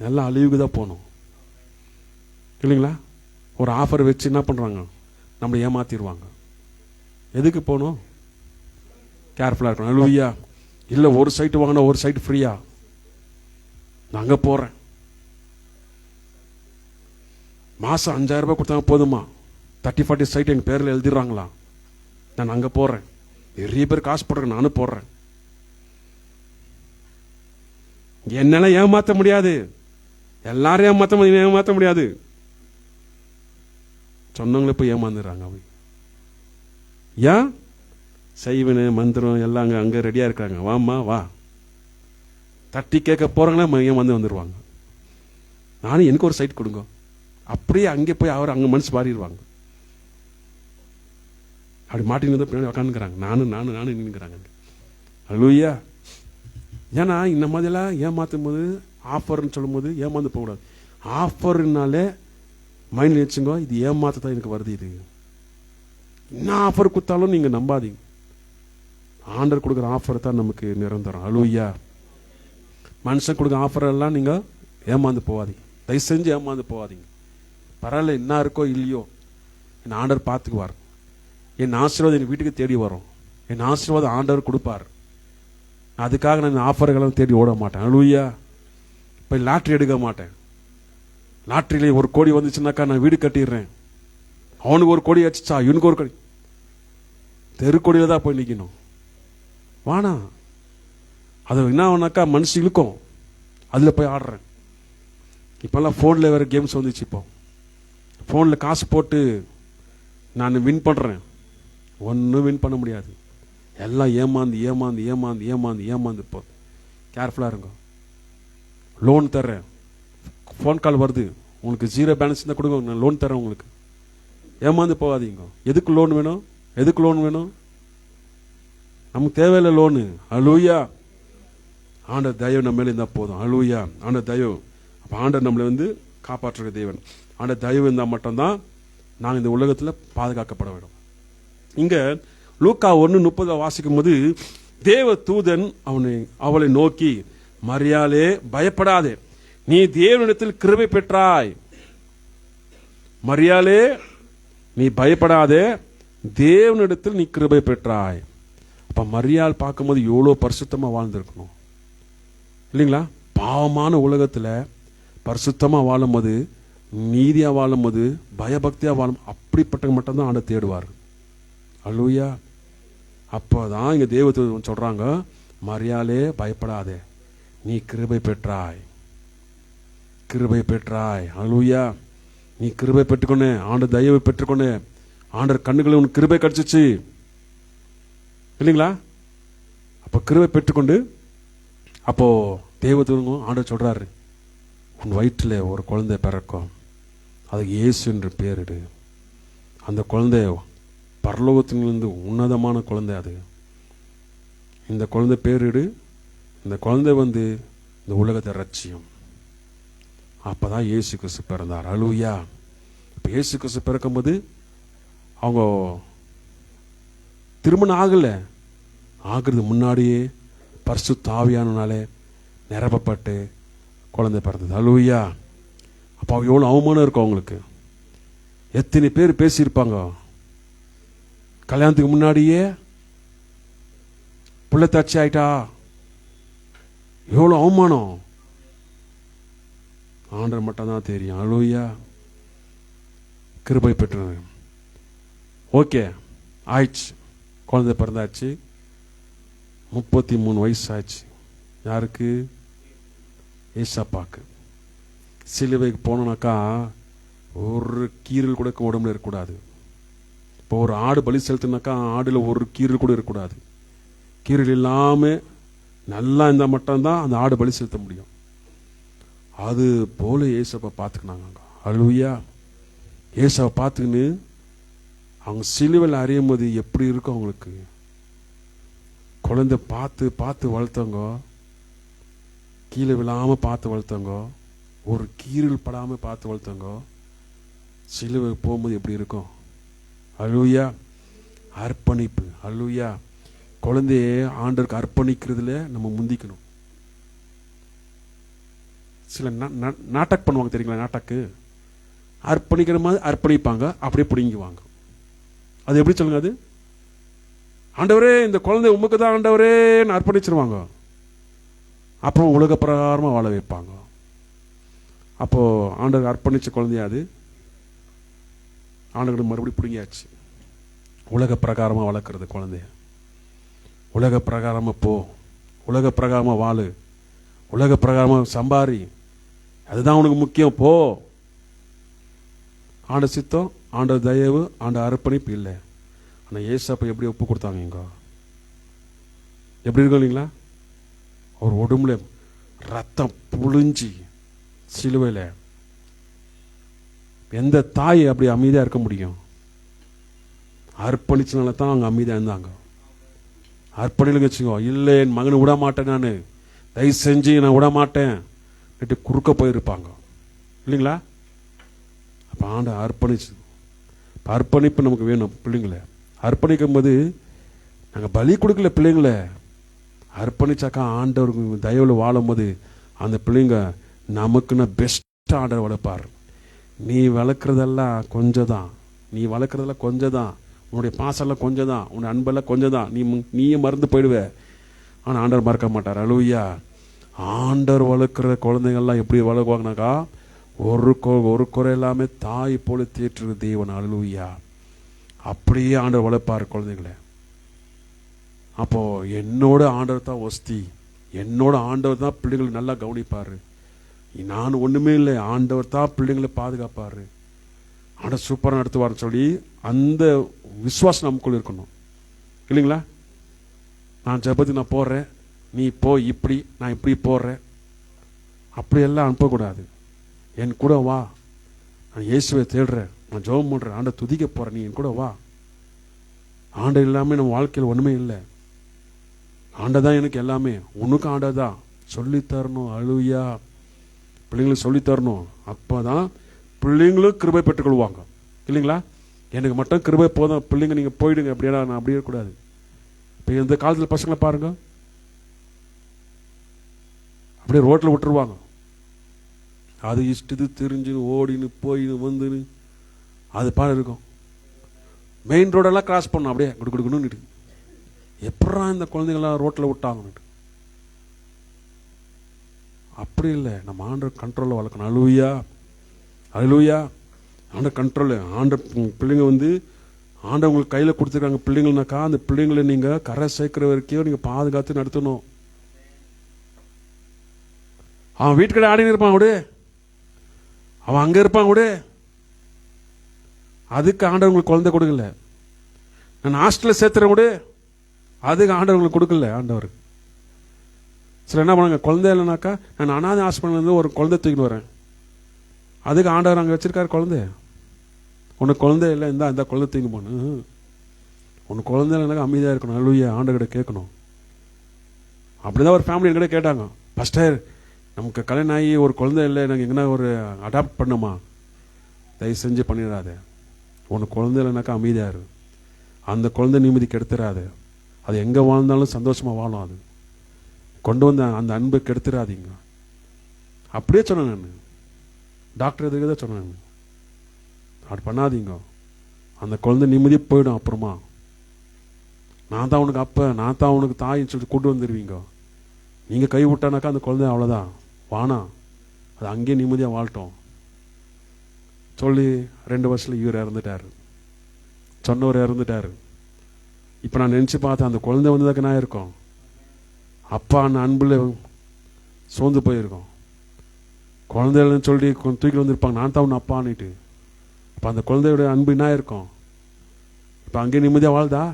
எல்லாம் அழிவுக்கு தான் போகணும் இல்லைங்களா? ஒரு ஆஃபர் வச்சு என்ன பண்றாங்க? நம்மளை ஏமாத்திடுவாங்க. எதுக்கு போகணும்? கேர்ஃபுல்லா இருக்கணும். அல்லேலூயா. இல்லை ஒரு சைட்டு வாங்கினா ஒரு சைட்டு ஃப்ரீயா, நான் அங்கே போறேன். மாசம் 5000 ரூபாய் கொடுத்தாங்க போதுமா? 30-40 சைட் எங்க பேரில் எழுதிடுறாங்களா? நான் அங்கே போறேன். நிறைய பேர் காசு போடுறேன், நானும் போடுறேன். என்னால ஏமாத்த முடியாது, எல்லாரும் ஏமாத்த முடியாது. சொன்னவங்களே போய் ஏமாந்துடுறாங்க. ஏன்? செய்வனு மந்திரம் எல்லாம் அங்க ரெடியா இருக்காங்க. வாமா வா, தட்டி கேட்க போறாங்களா ஏமாந்து வந்துருவாங்க. நானும் எனக்கு ஒரு சைட் கொடுங்க, அப்படியே அங்கே போய் அவர் அங்க மனசு மாறிடுவாங்க. அப்படி மாட்டின்னு பின்னாடி உட்காந்துக்கிறாங்க. நானும் நின்னுக்கிறாங்க. அல்லேலூயா. ஏன்னா இந்த மாதிரிலாம் ஏமாத்தும் போது, ஆஃபர்ன்னு சொல்லும் போது ஏமாந்து போகக்கூடாது. ஆஃபர்னாலே மைண்ட் வச்சுங்க, இது ஏமாத்த தான் எனக்கு வருது. இது என்ன ஆஃபர் கொடுத்தாலும் நீங்க நம்பாதீங்க. ஆண்டர் கொடுக்குற ஆஃபர் தான் நமக்கு நிரந்தரம். அல்லேலூயா. மனுஷன் கொடுக்குற ஆஃபர் எல்லாம் நீங்க ஏமாந்து போகாதீங்க. தயவு செஞ்சு ஏமாந்து போகாதீங்க. பரவாயில்ல, என்ன இருக்கோ இல்லையோ, என் ஆண்டர் பார்த்துக்குவார். என் ஆசீர்வாதம் என் வீட்டுக்கு தேடி வரும். என் ஆசீர்வாதம் ஆண்டவர் கொடுப்பார். அதுக்காக நான் ஆஃபர்களெல்லாம் தேடி ஓட மாட்டேன். அல்லேலூயா. போய் லாட்ரி எடுக்க மாட்டேன். லாட்ரியில 1 கோடி வந்துச்சுன்னாக்கா நான் வீடு கட்டிடுறேன். அவனுக்கு 1 கோடி அடிச்சா இவனுக்கு 1 கோடி, தெருக்கோடியில தான் போய் நிற்கணும். வானா அது என்ன ஆகுனாக்கா மனசு இழுக்கும், அதுல போய் ஆடுறேன். இப்பெல்லாம் போன்ல வேற கேம்ஸ் வந்துச்சு. இப்போ போன்ல காசு போட்டு நான் வின் பண்றேன், ஒன்னும் வின் பண்ண முடியாது. எல்லாம் ஏமாந்து போகுது. கேர்ஃபுல்லா இருங்க. லோன் தர்றேன், ஃபோன் கால் வருது, உங்களுக்கு 0 பேலன்ஸ் இருந்தால் கொடுங்க, நான் லோன் தரேன் உங்களுக்கு. ஏமாந்து போகாதீங்க. எதுக்கு லோன் வேணும்? நமக்கு தேவையில்லை லோனு. அல்லேலூயா. ஆண்டர் தயவு நம்ம மேலே இருந்தால் போதும். அல்லேலூயா. ஆண்டர் தயவு. அப்போ ஆண்டர் நம்மளை காப்பாற்றுற தேவன். ஆண்டர் தயவு இருந்தால் மட்டும்தான் நாங்கள் இந்த உலகத்தில் பாதுகாக்கப்பட வேண்டும். இங்க லூக்கா 1:30 வாசிக்கும் போது, தேவ தூதன் அவளை நோக்கி, மரியாளே பயப்படாதே, நீ தேவனிடத்தில் கிருபை பெற்றாய். மரியாளே நீ பயப்படாதே, தேவனிடத்தில் நீ கிருபை பெற்றாய். அப்ப மரியாள் பார்க்கும்போது எவ்வளவு பரிசுத்தமா வாழ்ந்திருக்கணும் இல்லைங்களா? பாவமான உலகத்துல பரிசுத்தமா வாழும்போது, நீதியா வாழும்போது, பயபக்தியா வாழும், அப்படிப்பட்ட மட்டும்தான் ஆண்டவர் தேடுவார். அல்லேலூயா. அப்பதான் இங்க தேவதூதன் சொல்றாங்க, மரியாளே பயப்படாதே, நீ கிருபை பெற்றாய். அல்லேலூயா. நீ கிருபை பெற்றுக்கொண்டு, ஆண்டவர் தயவை பெற்றுக்கொண்டு, ஆண்டவர் கண்ணுகளை உனக்கு கிருபை கிடைச்சிச்சு இல்லைங்களா? அப்ப கிருபை பெற்றுக்கொண்டு, அப்போ தேவதூதன் ஆண்டவர் சொல்றாரு, உன் வயிற்றில் ஒரு குழந்தை பிறக்கும், அதுக்கு இயேசு என்று பேரிடு. அந்த குழந்தை பரலோகத்திலிருந்து உன்னதமான குழந்தை. அது இந்த குழந்தை பேரிடு. இந்த குழந்தை இந்த உலகத்தை ரட்சியும். அப்பதான் இயேசு கிறிஸ்து பிறந்தார். அல்லேலூயா. இப்ப இயேசு கிறிஸ்து பிறக்கும்போது அவங்க திருமணம் ஆகுறது முன்னாடியே பரிசுத்த ஆவியானவராலே நிரப்பப்பட்டு குழந்தை பிறந்தது. அல்லேலூயா. அப்ப எவ்வளவு அவமானம் இருக்கும் அவங்களுக்கு. எத்தனை பேர் பேசியிருப்பாங்க, கல்யாணத்துக்கு முன்னாடியே புள்ள தச்சு ஆயிட்டா, எவ்வளவு அவமானம். ஆண்டவர் மட்டும் தான் தெரியும். அல்லேலூயா. கிருபை பெற்று ஓகே ஆயிடுச்சு. குழந்தை பிறந்தாச்சு. 33 வயசு ஆச்சு. யாருக்கு? ஏசப்பாக்கு. சிலுவைக்கு போனோம்னாக்கா ஒரு கீரல் கூட உடம்புல இருக்கக்கூடாது. இப்போ ஒரு ஆடு பலி செலுத்தினாக்கா ஆடுல ஒரு கீரல் கூட இருக்கக்கூடாது. கீரல் இல்லாமல் நல்லா இருந்தால் மட்டும்தான் அந்த ஆடு பலி செலுத்த முடியும். அது போல ஏசப்பா பார்த்துக்கினாங்க. அல்லேலூயா. ஏசப்பா பார்த்துக்கின்னு அவங்க சிலுவையில் அறியும் போது எப்படி இருக்கும் அவங்களுக்கு. குழந்தை பார்த்து பார்த்து வளர்த்தவங்க, கீழே விழாமல் பார்த்து வளர்த்தவங்க, ஒரு கீரல் படாமல் பார்த்து வளர்த்தவங்க, சிலுவை போகும்போது எப்படி இருக்கும். அல்லேலூயா. அர்ப்பணிப்பு. அல்லேலூயா. குழந்தைய ஆண்டவருக்கு அர்ப்பணிக்கிறதுல நம்ம முந்திக்கணும். சில நாட்டக் பண்ணுவாங்க தெரியுங்களா? நாட்டக்கு அர்ப்பணிக்கிற மாதிரி அர்ப்பணிப்பாங்க, அப்படியே பிடிங்குவாங்க. அது எப்படி சொல்லுங்க? அது ஆண்டவரே இந்த குழந்தை உமக்கு தான் ஆண்டவரேன்னு அர்ப்பணிச்சிருவாங்க. அப்புறம் உலக பிரகாரமாக வாழ வைப்பாங்க. அப்போ ஆண்டவர் அர்ப்பணிச்ச குழந்தையா அது ஆண்டவருக்கு மறுபடியும் பிடிங்கியாச்சு. உலக பிரகாரமாக வளர்க்குறது குழந்தைய. உலக பிரகாரமாக போ, உலக பிரகாரமாக வாழு, உலக பிரகாரமாக சம்பாரி, அதுதான் உனக்கு முக்கியம். போ. ஆண்ட சித்தம், ஆண்ட தயவு, ஆண்ட அர்ப்பணிப்பு இல்லை. ஆனால் ஏசப்பா எப்படி ஒப்பு கொடுத்தாங்க இங்க? எப்படி இருக்கும் இல்லைங்களா? அவர் உடம்புல ரத்தம் புழிஞ்சி சிலுவையில். எந்த தாய் அப்படி அமைதியாக இருக்க முடியும்? அர்ப்பணிச்சனால தான் அவங்க அமைதியாக இருந்தாங்க. அர்ப்பணிலுங்க வச்சுக்கோ. இல்லை என் மகனை விட மாட்டேன், நான் தயவு செஞ்சு நான் விட மாட்டேன் குறுக்க போயிருப்பாங்க இல்லைங்களா? அப்போ ஆண்ட அர்ப்பணிச்சு. அர்ப்பணிப்பு நமக்கு வேணும். பிள்ளைங்களை அர்ப்பணிக்கும் போது நாங்கள் பலி கொடுக்கல. பிள்ளைங்களை அர்ப்பணிச்சாக்கா ஆண்டவருக்கு தயவில் வாழும் போது அந்த பிள்ளைங்க நமக்குன்னு பெஸ்ட் ஆண்டவர் வளர்ப்பார். நீ வளர்க்குறதெல்லாம் கொஞ்சம் தான், நீ வளர்க்குறதெல்லாம் கொஞ்சம் தான், உன்னுடைய பாசெல்லாம் கொஞ்சம் தான், உன்னுடைய அன்பெல்லாம் கொஞ்சம் தான், நீயே மறந்து போயிடுவ. ஆனால் ஆண்டவர் மறக்க மாட்டார். அல்லேலூயா. ஆண்டவர் வளர்க்குற குழந்தைங்கள்லாம் எப்படி வளர்க்குவாங்கனாக்கா ஒரு குறை எல்லாமே தாய் போல தேற்றுற தேவன். அல்லேலூயா. அப்படியே ஆண்டவர் வளர்ப்பார் குழந்தைங்களை. அப்போ என்னோட ஆண்டவர் தான் ஒஸ்தி, என்னோட ஆண்டவர் தான் பிள்ளைங்களை நல்லா கவனிப்பார். நான் ஒன்றுமே இல்லை, ஆண்டவர் தான் பிள்ளைங்களை பாதுகாப்பார், ஆண்டவர் சூப்பராக நடத்துவார்னு சொல்லி அந்த விசுவாசம் நமக்குள்ள இருக்கணும் இல்லைங்களா? நான் ஜெபத்துக்கு நான் போடுறேன், நீ போ இப்படி, நான் இப்படி போடுறேன், அப்படியெல்லாம் அனுப்பக்கூடாது. என் கூட வா, நான் இயேசுவை தேடுறேன், நான் ஜெபம் பண்ணுறேன், ஆண்டை துதிக்க போகிறேன், நீ என் கூட வா. ஆண்டை இல்லாமல் நம்ம வாழ்க்கையில் ஒன்றுமே இல்லை. ஆண்டை தான் எனக்கு எல்லாமே. உனக்கும் ஆண்டை தான் சொல்லித்தரணும். அல்லேலூயா. பிள்ளைங்களுக்கு சொல்லித்தரணும். அப்போ தான் பிள்ளைங்களும் கிருபை பெற்றுக்கொள்வாங்க இல்லைங்களா? எனக்கு மட்டும் கிருபை போதும், பிள்ளைங்க நீங்கள் போயிடுங்க அப்படின்னா நான் அப்படியே இருக்கக்கூடாது. இப்போ இந்த காலத்தில் பசங்களை பாருங்க, அப்படியே ரோட்டில் விட்டுருவாங்க. அது இஷ்டத்து தெரிஞ்சுன்னு ஓடின்னு போயின்னு வந்துன்னு அது பாரு இருக்கும். மெயின் ரோடெல்லாம் கிராஸ் பண்ணணும் அப்படியே குடு குடுக்கணும்னு. எப்படா இந்த குழந்தைங்களாம் ரோட்டில் விட்டாங்கன்னு. அப்படி இல்லை, நம்ம ஆண்டவர் கண்ட்ரோலில் வளர்க்கணும். அல்லேலூயா. அல்லேலூயா. ஆண்டவர் கண்ட்ரோல். பிள்ளைங்க ஆண்டவர் உங்களுக்கு கையில் கொடுத்துருக்காங்க பிள்ளைங்கனாக்கா, அந்த பிள்ளைங்களை நீங்கள் கரை சேர்க்கிற வரைக்கும் நீங்கள் பாதுகாத்து நடத்தணும். அவன் வீட்டுக்கடை ஆடின்னு இருப்பான் விடு, அவன் அங்கே இருப்பான் விடு. அதுக்கு ஆண்டவர் உங்களுக்கு குழந்தை கொடுக்கல. நான் ஹாஸ்டலில் சேர்த்துறேன் விடு, அதுக்கு ஆண்டவர் உங்களுக்கு கொடுக்கல. ஆண்டவர் சில என்ன பண்ணாங்க, குழந்தை இல்லைனாக்கா நான் அனாதை ஹாஸ்பிட்டல்லேருந்து ஒரு குழந்தை தூக்கிட்டு வரேன், அதுக்கு ஆண்டவர் அங்கே வச்சிருக்காரு குழந்தை. உனக்கு குழந்தை இல்லை, இந்த குழந்தை தூக்கி போன, உனக்கு குழந்தை இல்லைனாக்கா அமைதியாக இருக்கணும். அல்லேலூயா. ஆண்டவர்கிட்ட கேட்கணும். அப்படிதான் ஒரு ஃபேமிலி என்கிட்ட கேட்டாங்க, பாஸ்டர் நமக்கு கல்யாணம் ஆகி ஒரு குழந்தை இல்லை, நாங்கள் எங்கன்னா ஒரு அடாப்ட் பண்ணுமா? தயவு செஞ்சு பண்ணிடாத. உனக்கு குழந்தை இல்லைனாக்கா அமைதியாக இரு. அந்த குழந்தை நிம்மதி கெடுத்துடாது. அது எங்கே வாழ்ந்தாலும் சந்தோஷமாக வாழும். அது கொண்டு வந்த அந்த அன்பை கெடுத்துடாதீங்க. அப்படியே சொன்னேன் நான். டாக்டர் எதுக்கு தான் சொன்னேன், அப்படி பண்ணாதீங்க. அந்த குழந்தை நிம்மதி போயிடும். அப்புறமா நான் தான் உனக்கு அப்போ, நான் தான் உனக்கு தாயின்னு சொல்லிட்டு கொண்டு வந்துடுவீங்க. நீங்கள் கை விட்டானாக்கா அந்த குழந்தை அவ்வளோதான், வானா. அது அங்கேயே நிம்மதியாக வாழ்ட்டோம் சொல்லி 2 வருஷத்துல இவர் இறந்துட்டாரு, சொன்னவர் இறந்துட்டாரு. இப்போ நான் நினச்சி பார்த்தேன், அந்த குழந்தை வந்ததுக்கு நான் இருக்கோம் அப்பா அன்புல சோர்ந்து போயிருக்கோம். குழந்தைகள்னு சொல்லி தூக்கி வந்திருப்பாங்க, நான் தான் ஒன்று அப்பான்னுட்டு. இப்போ அந்த குழந்தையோட அன்பு என்ன இருக்கும்? இப்போ அங்கே நிம்மதியாக வாழ்தா?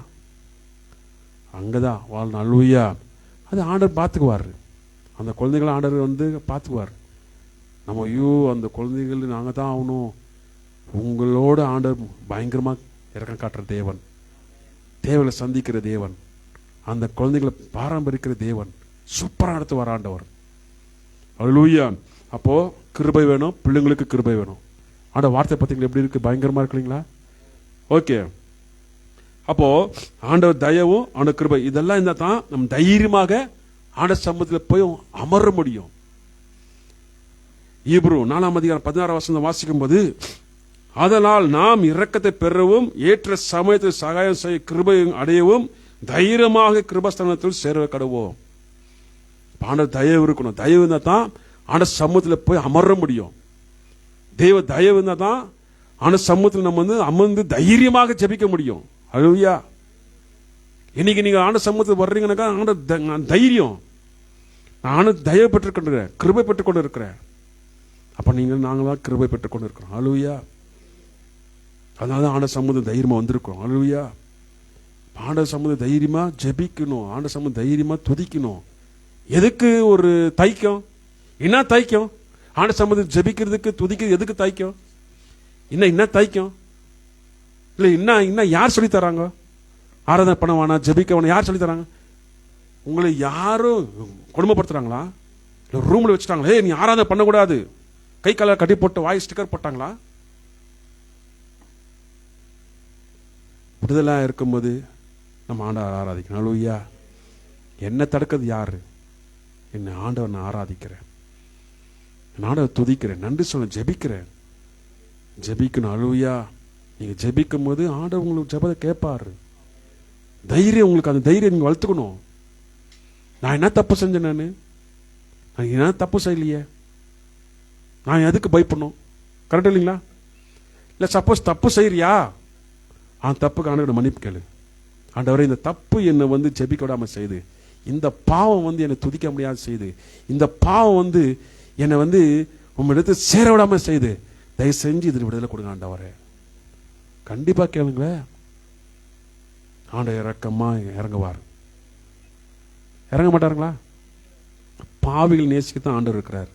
அங்கதான் வாழணும். அல்லேலூயா. அது ஆண்டவர் பார்த்துக்குவார். அந்த குழந்தைகளை ஆண்டவர் வந்து பார்த்துக்குவார். நம்ம ஐயோ அந்த குழந்தைகள் நாங்கள் தான் ஆகணும். உங்களோட ஆண்டவர் பயங்கரமாக இறக்கம் காட்டுற தேவன், தேவையை சந்திக்கிற தேவன், அந்த குழந்தைகளை பாரம்பரிக்கிற தேவன், சூப்பராக நடத்து வர ஆண்டவர். அல்லேலூயா. அப்போ கிருபை வேணும், பிள்ளைங்களுக்கு கிருபை வேணும். ஆண்டவர் வார்த்தை பார்த்தீங்களா எப்படி இருக்கு? பயங்கரமா இருக்குங்களா? ஓகே. அப்போ ஆண்டவர் தயவும் ஆண்டவர் கிருபை இதெல்லாம் இருந்தா தான் நம்ம தைரியமாக ஆண்டவர் சமூகத்தில் போய் அமர முடியும். ஈப்ரு 4:16 வாசிக்கும் போது, அதனால் நாம் இரக்கத்தை பெறவும் ஏற்ற சமயத்தில் சகாயம் செய்ய கிருபை அடையவும் தைரியமாக கிருபஸ்தானத்தில் சேர கடவோம். ஆண்டவர் தயவு இருக்கணும். தயவு இருந்தா தான் ஆண்டவர் சமூகத்தில் போய் அமர முடியும். தெய்வ தயவு இருந்தா தான் ஆண்டவர் சமூகத்தில் நம்ம வந்து அமர்ந்து தைரியமாக ஜெபிக்க முடியும். அல்லேலூயா. இன்னைக்கு நீங்க ஆண்டவர் சமூகத்தில் வர்றீங்கன்னாக்கா ஆண்டவர் தைரியம், நான் தயவு பெற்றுக்கொண்டிருக்கிறேன், கிருபை பெற்றுக்கொண்டு இருக்கிறேன். அப்ப நாங்களாம் கிருபை பெற்றுக்கொண்டு இருக்கிறோம். அல்லேலூயா. அதனால ஆண்டவர் சமூகம் தைரியமா வந்திருக்கோம். அல்லேலூயா. ஆண்டவர் சமூகம் தைரியமா ஜெபிக்கணும், ஆண்டவர் சமூகம் தைரியமா துதிக்கணும். எதுக்கு ஒரு தைக்கம்? என்ன தைக்கம்? ஆண்டவர் சமூகம் ஜெபிக்கிறதுக்கு துதிக்கிறது எதுக்கு தைக்கம்? என்ன தைக்கம்? இல்லை இன்னும் யார் சொல்லி தராங்க? ஆராதனை பண்ண வேணாம், ஜெபிக்க வேணாம், யார் சொல்லி தராங்க? உங்களை யாரும் கொடுமைப்படுத்துறாங்களா? இல்லை ரூம்ல வச்சுட்டாங்களா? நீ ஆராதனை பண்ணக்கூடாது, கை கால கட்டி போட்டு வாய் ஸ்டிக்கர் போட்டாங்களா? விடுதலா இருக்கும்போது நம்ம ஆண்டவர் ஆராதிக்கணும். அல்லேலூயா. என்ன தடுக்கிறது யாரு? என்ன ஆண்டவர் நான் ஆராதிக்கிறேன், ஆண்டவர் துதிக்கிறேன், நன்றி சொல்ல ஜெபிக்கிறேன், ஜெபிக்கணும். அல்லேலூயா. நீங்க ஜெபிக்கும் போது ஆண்டவர் உங்களுக்கு ஜெபத்தை கேட்பாரு. தைரியம், உங்களுக்கு அந்த தைரியம் நீங்க வளர்த்துக்கணும். நான் என்ன தப்பு செஞ்சேன்? நான் என்ன தப்பு செய்யலையே, நான் எதுக்கு பயப்படணும்? கரெக்ட் இல்லைங்களா? இல்லை சப்போஸ் தப்பு செய்யறியா, அந்த தப்புக்கு ஆண்டவரை மன்னிப்பு கேளு. ஆண்டவரே இந்த தப்பு என்னை வந்து ஜெபிக்க விடாம செய்து, இந்த பாவம் வந்து என்னை துதிக்க முடியாது செய்து, இந்த பாவம் வந்து என்னை வந்து உங்களிடத்து சேர விடாம செய்து, தயவு செஞ்சு இதில் விடுதலை கொடுங்க ஆண்டவரே. கண்டிப்பா கேளுங்களேன், ஆண்டவர் இறக்கமா இறங்குவார். இறங்க மாட்டாருங்களா? பாவிகள் நேசிக்கத்தான் ஆண்டவர் இருக்கிறார்.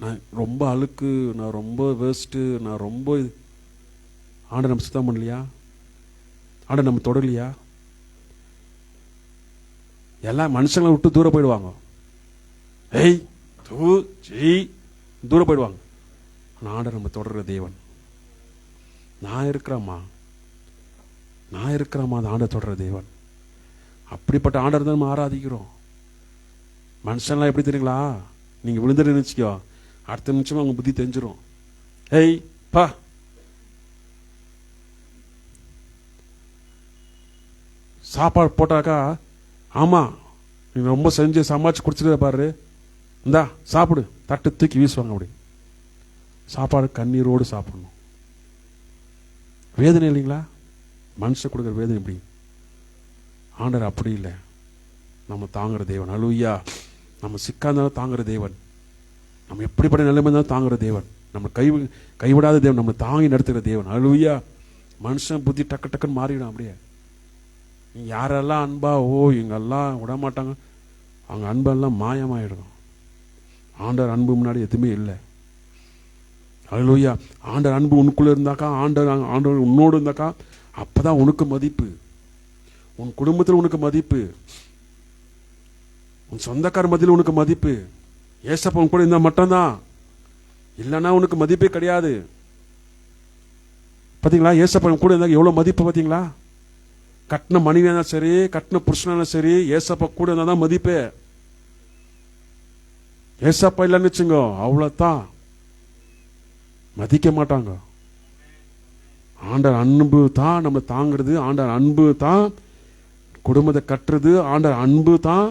நான் ரொம்ப அழுக்கு, நான் ரொம்ப வேஸ்ட்டு, நான் ரொம்ப ஆண்டவர் நம்ம சுத்தம் பண்ணலையா? ஆண்டவர் நம்ம தொடரலையா? எல்லாம் மனுஷங்களை விட்டு தூரம் போயிடுவாங்க. தூரம் போயிடுவாங்க. ஆண்டவர் நம்ம தொடர்ற தேவன். நான் இருக்கிறாமா அந்த ஆண்டவர் தொடர்ற தேவன். அப்படிப்பட்ட ஆண்டவர் தான் நம்ம ஆராதிக்கிறோம். மனுஷன்லாம் எப்படி தெரியுங்களா? நீங்க விழுந்துட்டு நினைச்சிக்கோ, அடுத்த நிமிஷமா உங்க புத்தி தெரிஞ்சிடும். பா சாப்பாடு போட்டாக்கா, ஆமா நீங்க ரொம்ப செஞ்சு சமாளிச்சு குடிச்சிட்டு பாரு, இந்தா சாப்பிடு, தட்டு தூக்கி வீசுவாங்க. அப்படி சாப்பாடு கண்ணீரோடு சாப்பிடணும். வேதனை இல்லைங்களா? மனுஷன் கொடுக்குற வேதனை எப்படி? ஆண்டவர் அப்படி இல்லை, நம்ம தாங்குற தேவன். அல்லேலூயா. நம்ம சிக்காந்தாலும் தாங்குற தேவன், நம்ம எப்படிப்பட்ட நிலைமை இருந்தாலும் தாங்குற தேவன், நம்ம கைவிடாத தேவன், நம்ம தாங்கி நடத்துகிற தேவன். அல்லேலூயா. மனுஷன் புத்தி டக்கு டக்குன்னு மாறிடும். அப்படியே நீங்க யாரெல்லாம் அன்பா இவங்கெல்லாம் விட மாட்டாங்க, அவங்க அன்பெல்லாம் மாயமாயிடும். ஆண்டவர் அன்பு முன்னாடி எதுவுமே இல்லை. அல்லேலூயா. ஆண்டவர் அன்பு உனக்குள்ள இருந்தாக்கா, ஆண்டவர் உன்னோடு இருந்தாக்கா, அப்பதான் உனக்கு மதிப்பு, உன் குடும்பத்தில் உனக்கு மதிப்பு, உன் சொந்தக்கார மத்தியில் உனக்கு மதிப்பு. ஏசப்பா உன் கூட இருந்தா மட்டும்தான், இல்லைன்னா உனக்கு மதிப்பே கிடையாது. பாத்தீங்களா? ஏசப்பா கூட இருந்தா எவ்வளவு மதிப்பு பாத்தீங்களா? கட்டின மனைவியா சரி, கட்டின புருஷனா சரி, ஏசப்பா கூட இருந்தா தான் மதிப்பே. ஏசப்பா இல்லைன்னு வச்சுங்க, அவ்வளவுதான், மதிக்க மாட்டாங்க. ஆண்டவர் அன்பு தான் நம்ம தாங்கிறது, ஆண்டவர் அன்பு தான் குடும்பத்தை கட்டுறது, ஆண்டவர் அன்பு தான்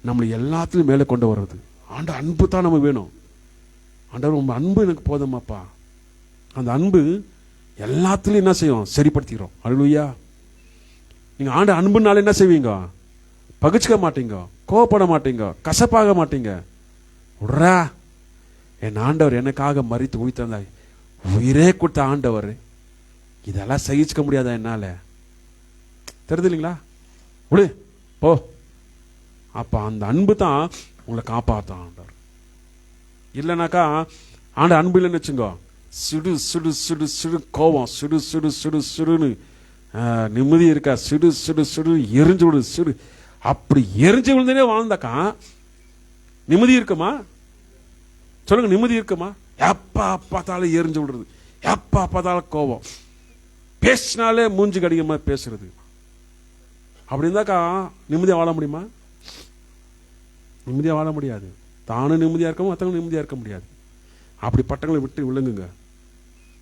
நம்மளை எல்லாத்துலயும் மேலே கொண்டு வர்றது. ஆண்டவர் அன்பு தான் நமக்கு வேணும். ஆண்டவர் உங்க அன்பு எனக்கு போதுமாப்பா. அந்த அன்பு எல்லாத்துலயும் என்ன செய்யும்? சரிப்படுத்திக்கிறோம். அல்லேலூயா. நீங்க ஆண்டவர் அன்புனால என்ன செய்வீங்க? பகிச்சுக்க மாட்டீங்க, கோவப்பட மாட்டீங்க, கசப்பாக மாட்டீங்க. உட்ரா, என் ஆண்டவர் எனக்காக மரித்து உயிர்த்தந்தாய், உயிரே கொடுத்த ஆண்டவர், இதெல்லாம் சகிச்சுக்க முடியாதா என்னால? தெரியுது இல்லைங்களா? விடு போ. அப்ப அந்த அன்பு தான் உங்களை காப்பாற்றும் ஆண்டவர். இல்லைனாக்கா ஆண்டவர் அன்பு இல்லைன்னு வச்சுங்க, சிடு சிடு சிடு சிடு கோபம், சிடு சிடு சிடு சிடுன்னு நிம்மதி இருக்கா, சிடு சிடு சிடு எரிஞ்சு விடு, சிடு. அப்படி எரிஞ்சு விழுந்தே வாழ்ந்தாக்கா நிம்மதி இருக்குமா? சொல்லுங்க, நிம்மதி இருக்குமா? எப்பா பார்த்தாலும் எரிஞ்சு விடுறது, எப்பா பார்த்தாலும் கோபம், பேசினாலே மூஞ்சி கடிகமா பேசுறது. அப்படி இருந்தாக்கா நிம்மதியா வாழ முடியுமா? நிம்மதியா வாழ முடியாது. தானும் நிம்மதியா இருக்க, மற்றவங்க நிம்மதியா இருக்க முடியாது. அப்படிப்பட்டவங்களை விட்டு விழுங்குங்க.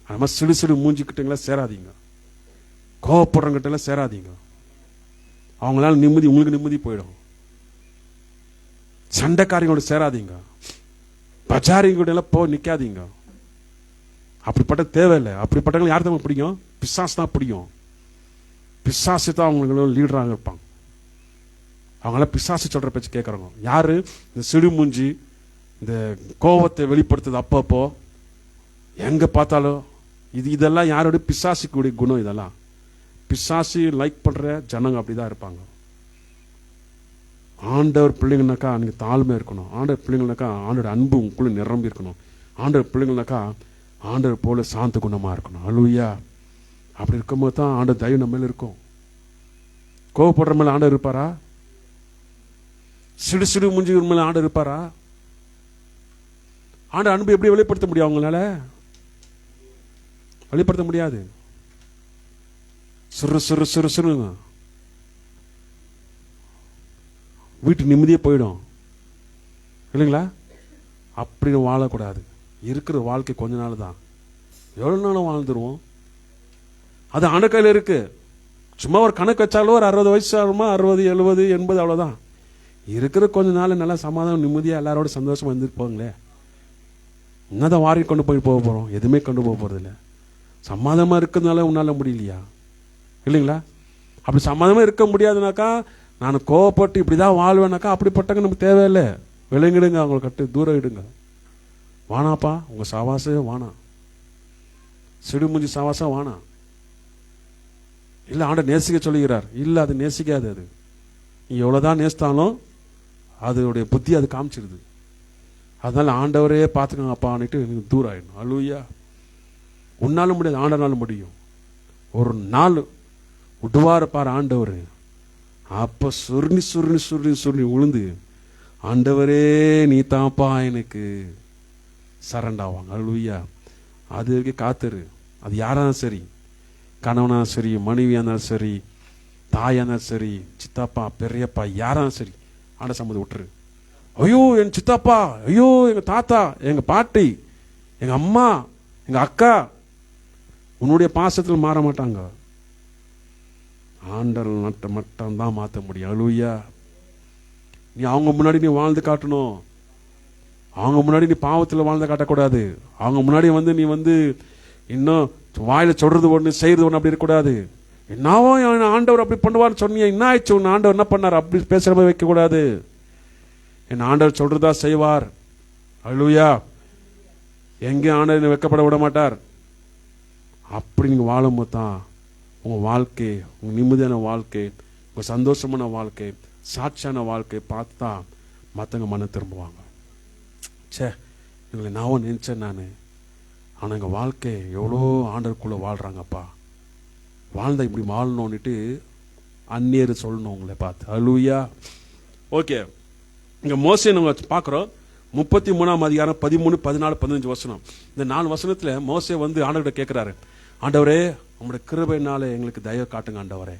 அது மாதிரி சிடு சிடு மூஞ்சிக்கிட்டங்களா சேராதீங்க, கோவப்படுறவங்கிட்ட சேராதீங்க. அவங்களால நிம்மதி, உங்களுக்கு நிம்மதி போயிடும். சண்டைக்காரங்களோட சேராதீங்க, பஜாரிங்கிட்ட போ நிக்காதீங்க. அப்படிப்பட்ட தேவையில்லை. அப்படிப்பட்டவங்க யார் தான் பிடிக்கும்? பிசாசு தான் பிடிக்கும். பிசாசு தான் அவங்களுக்கு லீடராக இருப்பாங்க. அவங்களாம் பிசாசு சொல்ற பேச்சு கேட்கறவங்க யாரு? இந்த சிடு மூஞ்சி, இந்த கோபத்தை வெளிப்படுத்துது அப்பப்போ எங்க பார்த்தாலும். இதெல்லாம் யாரோட? பிசாசுக்குடைய குணம். இதெல்லாம் பிசாசு லைக் பண்ற ஜனங்க அப்படிதான் இருப்பாங்க. ஆண்டவர் பிள்ளைங்கனாக்கா நீங்க தாழ்மை இருக்கணும். ஆண்டவர் பிள்ளைங்கனாக்கா ஆண்டோட அன்பு உங்களுக்குள்ள நிரம்பி இருக்கணும். ஆண்டவர் பிள்ளைங்கனாக்கா ஆண்டவர் போல சாந்த குணமா இருக்கணும். அல்லேலூயா. அப்படி இருக்கும்போது தான் ஆண்டவர் தயவு நம்ம மேல இருக்கும். கோவப்படுற மேல ஆண்டவர் இருப்பாரா? சிடு சிடு மூஞ்சி மேல ஆண்டவர் இருப்பாரா? ஆண்டவர் அன்பு எப்படி வெளிப்படுத்த முடியும்? அவங்களால வெளிப்படுத்த முடியாது. சிறு சிறு சிறு சிறுங்க வீட்டு நிம்மதியே போயிடும் இல்லைங்களா? அப்படி வாழக்கூடாது. இருக்கிற வாழ்க்கை கொஞ்ச நாள் தான், எவ்வளவு நாளும் வாழ்ந்துருவோம். அது ஆண்ட கையில் இருக்கு. சும்மா ஒரு கணக்கு வச்சாலும் ஒரு 60 வயசு ஆகுமா, 60 70 80 அவ்வளவுதான். இருக்கிற கொஞ்ச நாள் நல்லா சமாதானம் நிம்மதியா எல்லாரோட சந்தோஷமா இருந்துட்டு போங்களே. என்னதான் வாரி கொண்டு போய் போக போறோம்? எதுவுமே கொண்டு போக போறது இல்லை. சமாதானமா இருக்கிறதுனால உன்னால முடியலையா? இல்லைங்களா? அப்படி சமாதானமா இருக்க முடியாதுனாக்கா, நான் கோவப்பட்டு இப்படிதான் வாழ்வேனாக்கா அப்படிப்பட்டங்க நமக்கு தேவையில்லை. விலங்கிடுங்க, அவங்களை கட்டு தூரம் இடுங்க. வானாப்பா உங்க சவாசே வானா, சிடுமுஞ்சி சவாசம் வானா. இல்ல ஆண்ட நேசிக்க சொல்லுகிறார். இல்ல அது நேசிக்காது. அது நீ எவ்வளவுதான் நேசித்தாலும் அதோடைய புத்தி அது காமிச்சிருது. அதனால ஆண்டவரே பார்த்துக்கங்கப்பான்னுட்டு நீங்க தூரம் ஆயிடணும். அல்லேலூயா. உன்னால முடியாது, ஆண்டனால முடியும். ஒரு நாள் விடுவார பாரு ஆண்டவர். அப்ப சுருணி சுருணி சுருணி சுருணி உளுந்து, ஆண்டவரே நீ தான்ப்பா எனக்கு சரண்டாவாங்க. அல்லேலூயா. அது வரைக்கும் காத்துரு. அது யாராலும் சரி, கணவனா சரி, மனைவியா இருந்தாலும் சரி, தாயா இருந்தாலும் சரி, சித்தாப்பா பெரியப்பா யாராலும் சரி, ஆண்ட சம்மதி விட்டுரு. ஐயோ என் சித்தாப்பா, ஐயோ எங்க தாத்தா, எங்க பாட்டி, எங்க அம்மா, எங்க அக்கா உன்னுடைய பாசத்தில் மாற மாட்டாங்க. ஆண்டவர் மட்டும் தான் மாற்ற முடியும். அல்லேலூயா. நீ அவங்க முன்னாடி நீ வாழ்ந்து காட்டணும். அவங்க முன்னாடி நீ பாவத்தில் வாழ்ந்து காட்டக்கூடாது. அவங்க முன்னாடி நீ இன்னும் வாயில சொல்றது ஒண்ணு செய்யறது ஒண்ணு அப்படி இருக்கக்கூடாது. என்னவோ ஆண்டவர் அப்படி பண்ணுவார்னு சொன்னீங்க, என்ன ஆயிடுச்சு? உன் ஆண்டவர் என்ன பண்ணார்? அப்படி பேசுற மாதிரி வைக்க கூடாது. என் ஆண்டவர் சொல்றதா செய்வார். அல்லேலூயா. எங்கே ஆண்டவர் வெட்கப்பட விட மாட்டார். அப்படி நீங்க வாழும்போது தான் உங்க வாழ்க்கை, உங்க நிம்மதியான வாழ்க்கை, உங்க சந்தோஷமான வாழ்க்கை, சாட்சியான வாழ்க்கை பார்த்தா மற்றவங்க மன திரும்புவாங்க. சே இவங்களை நான் நினைச்சேன் நான், ஆனா எங்க வாழ்க்கை எவ்வளோ ஆண்டருக்குள்ள வாழ்றாங்கப்பா, வாழ்ந்தா இப்படி வாழணும்னுட்டு அந்நியர் சொல்லணும் உங்களை பார்த்து. அல்லேலூயா. ஓகே, இங்க மோசே நம்ம பார்க்குறோம். 33ஆம் அதிகாரம் 13, 14, 15 வசனம். இந்த 4 வசனத்துல மோசே ஆண்டவர்கிட்ட கேட்கிறாரு, ஆண்டவரே உங்களுடைய கிருபையினால எங்களுக்கு தயவு காட்டுங்க ஆண்டவரே.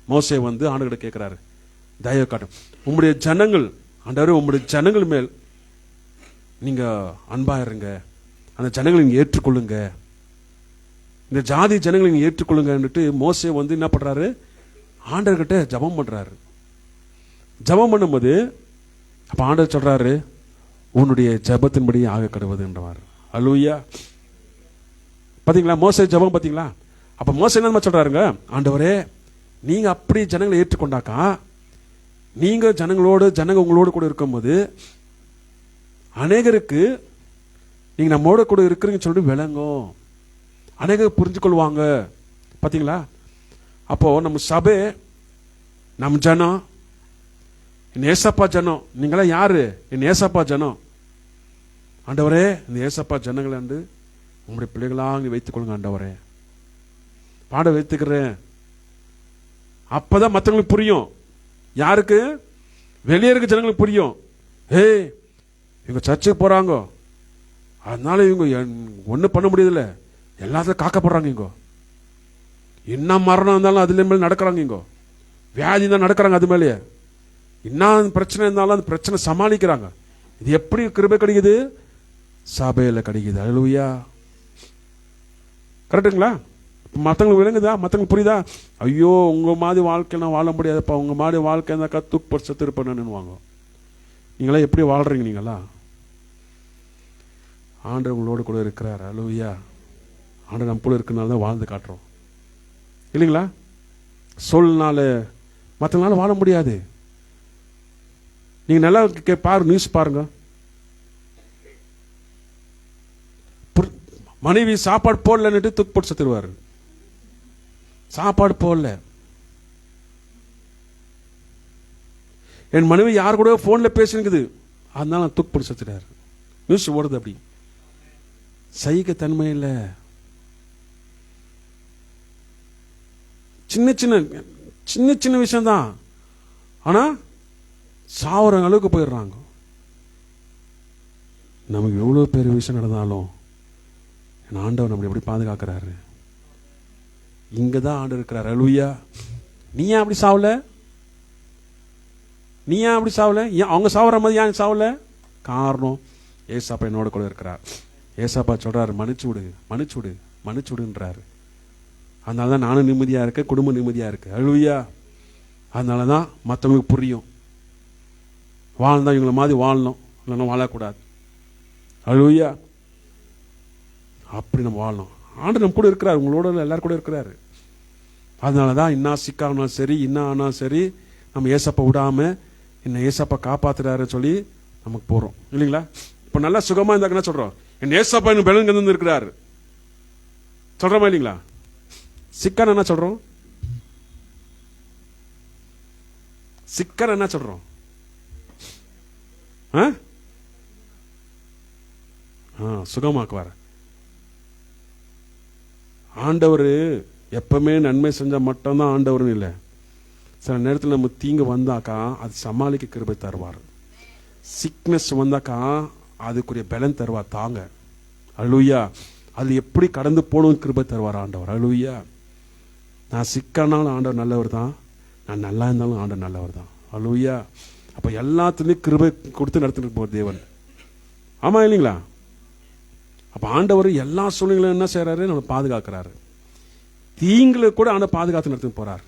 மோசே ஆண்டவர்கிட்ட கேட்கிறாரு, தயவு காட்டும். உங்களுடைய ஜனங்கள் ஆண்டவரே, உங்களுடைய ஜனங்கள் மேல் நீங்க அன்பா இருங்க, அந்த ஜனங்களை நீங்க ஏற்றுக்கொள்ளுங்க, இந்த ஜாதி ஜனங்களை நீங்க ஏற்றுக்கொள்ளுங்கன்னுட்டு மோசே என்ன பண்றாரு? ஆண்டவர்கிட்ட ஜெபம் பண்றாரு. ஜெபம் பண்ணும்போது அப்ப ஆண்டவர் சொல்றாரு, உன்னுடைய ஜெபத்தின்படி ஆக கடவுது என்றவார். அல்லேலூயா. பாத்தீங்களா மோசே ஜெபம் பாத்தீங்களா? அப்ப மோசே என்ன சொல்றாருங்க, ஆண்டவரே நீங்க அப்படி ஜனங்களை ஏற்றுக்கொண்டாக்கா, நீங்க ஜனங்க உங்களோடு கூட இருக்கும்போது அநேகருக்கு நீங்க நம்மோட கூட இருக்கிறீங்கன்னு சொல்லிட்டு விளங்கும், அநேகர் புரிஞ்சு கொள்வாங்க. பாத்தீங்களா? அப்போ நம்ம சபை, நம் ஜனம், என் ஏசப்பா ஜனம். நீங்களாம் யாரு? என் ஏசப்பா ஜனம். ஆண்டவரே இந்த ஏசப்பா ஜனங்களை வந்து உங்களுடைய பிள்ளைகளாக வைத்துக் கொள்ளுங்க ஆண்டவரே. பாட வைத்துக்கிறேன். அப்பதான் மற்றவங்களுக்கு புரியும். யாருக்கு? வெளியே இருக்க ஜனங்களுக்கு புரியும். ஏய் இவங்க சர்ச்சுக்கு போறாங்க, அதனால இவங்க ஒன்னும் பண்ண முடியல, எல்லாத்தையும் காக்கப்படுறாங்க. இங்க என்ன மரணம் இருந்தாலும் அதுல மேல நடக்கிறாங்க, இங்க வியாதி தான் நடக்கிறாங்க, அது மேலேயே என்ன பிரச்சனை இருந்தாலும் அந்த பிரச்சனை சமாளிக்கிறாங்க. இது எப்படி கிருபை கிடைக்குது? சபையில கிடைக்குது. அல்லேலூயா. கரெக்டுங்களா? மற்றவங்களுக்கு விளங்குதா? மற்றவங்களுக்கு புரியுதா? ஐயோ உங்க மாதிரி வாழ்க்கை நான் வாழ முடியாதுப்பா, உங்க மாதிரி வாழ்க்கை இருந்தாக்கா தூக்கு செத்து இருப்பேன்னு. நீங்களா எப்படி வாழ்றீங்க? நீங்களா ஆண்டவர் உங்களோடு கூட இருக்கிறார். அல்லேலூயா. ஆண்டவர் நம்ம கூட இருக்கிறனால தான் வாழ்ந்து காட்டுறோம், இல்லைங்களா? சொல்னால மற்றனால வாழ முடியாது. நீங்க நல்லா பாருங்க, நியூஸ் பாருங்க. மனைவி சாப்பாடு போடலன்னுட்டு தூக்கு போட்டு செத்துருவாரு. சாப்பாடு போடல. என் மனைவி யார் கூட போன்ல பேசினுக்குது, அதனால தூக்கு போட்டு செத்துட்டாரு. நியூஸ் ஓடுது. அப்படி சைக தன்மை இல்ல. சின்ன சின்ன சின்ன விஷயம் தான், ஆனா சாவர அளவுக்கு போயிடுறாங்க. நமக்கு எவ்வளவு பெரிய விஷயம் நடந்தாலும் ஆண்டவர் நம்மளை எப்படி பாதுகாக்கிறாரு. இங்கதான் ஆண்டவர் இருக்கிறார். அல்லேலூயா. நீ ஏன் அப்படி சாவல? நீ ஏன் அப்படி சாவல? அவங்க சாவற மாதிரி ஏன் சாவல? காரணம் ஏசாப்பா என்னோட கூட இருக்கிறார். ஏசாப்பா சொல்றாரு, மன்னிச்சுடு மன்னிச்சுடு மன்னிச்சுடுன்றாரு. அதனாலதான் நானும் நிம்மதியா இருக்கேன், குடும்பம் நிம்மதியா இருக்கு. அல்லேலூயா. அதனாலதான் மற்றவங்களுக்கு புரியும், வாழ்ந்தா இவங்களை மாதிரி வாழணும், இல்லைன்னா வாழக்கூடாது. அல்லேலூயா. அப்படி நம்ம வாழணும். ஆண்டு நம்ம கூட இருக்கிறார், உங்களோட எல்லாரும் கூட இருக்கிறாரு. அதனாலதான் இன்னா சிக்கானாலும் சரி, இன்னா ஆனாலும் சரி, நம்ம ஏசப்பா விடாம என்ன ஏசப்பா காப்பாத்துறாருன்னு சொல்லி நமக்கு போறோம், இல்லைங்களா? இப்ப நல்லா சுகமா இருந்தா என்ன சொல்றோம்? என் ஏசப்பா எனக்கு பெலன் இருக்கிறாரு சொல்றோமா, இல்லைங்களா? சிக்கன் என்ன சொல்றோம்? சிக்கன் என்ன சொல்றோம்? சுகமாக்குவார். ஆண்டவர் எப்பவுமே நன்மை செஞ்சா மட்டும்தான் ஆண்டவர் இல்லை. சில நேரத்தில் நம்ம தீங்கு வந்தாக்கா அது சமாளிக்க கிருபை தருவார். சிக்னஸ் வந்தாக்கா அதுக்குரிய பலன் தருவார். தாங்க. அல்லேலூயா. அது எப்படி கடந்து போகணும் கிருபை தருவார் ஆண்டவர். அல்லேலூயா. நான் சிக்கனாலும் ஆண்டவர் நல்லவர் தான், நான் நல்லா இருந்தாலும் ஆண்டவர் நல்லவர் தான். அல்லேலூயா. அப்ப எல்லாத்துலயும் கிருபை கொடுத்து நடத்திட்டு போற தேவன். ஆமா, இல்லைங்களா? அப்ப ஆண்டவர் எல்லா சூழ்நிலையும் என்ன செய்யறாரு? நம்ம பாதுகாக்கிறாரு. தீங்குல கூட ஆண்டவர் பாதுகாத்து நடத்தி போறாரு.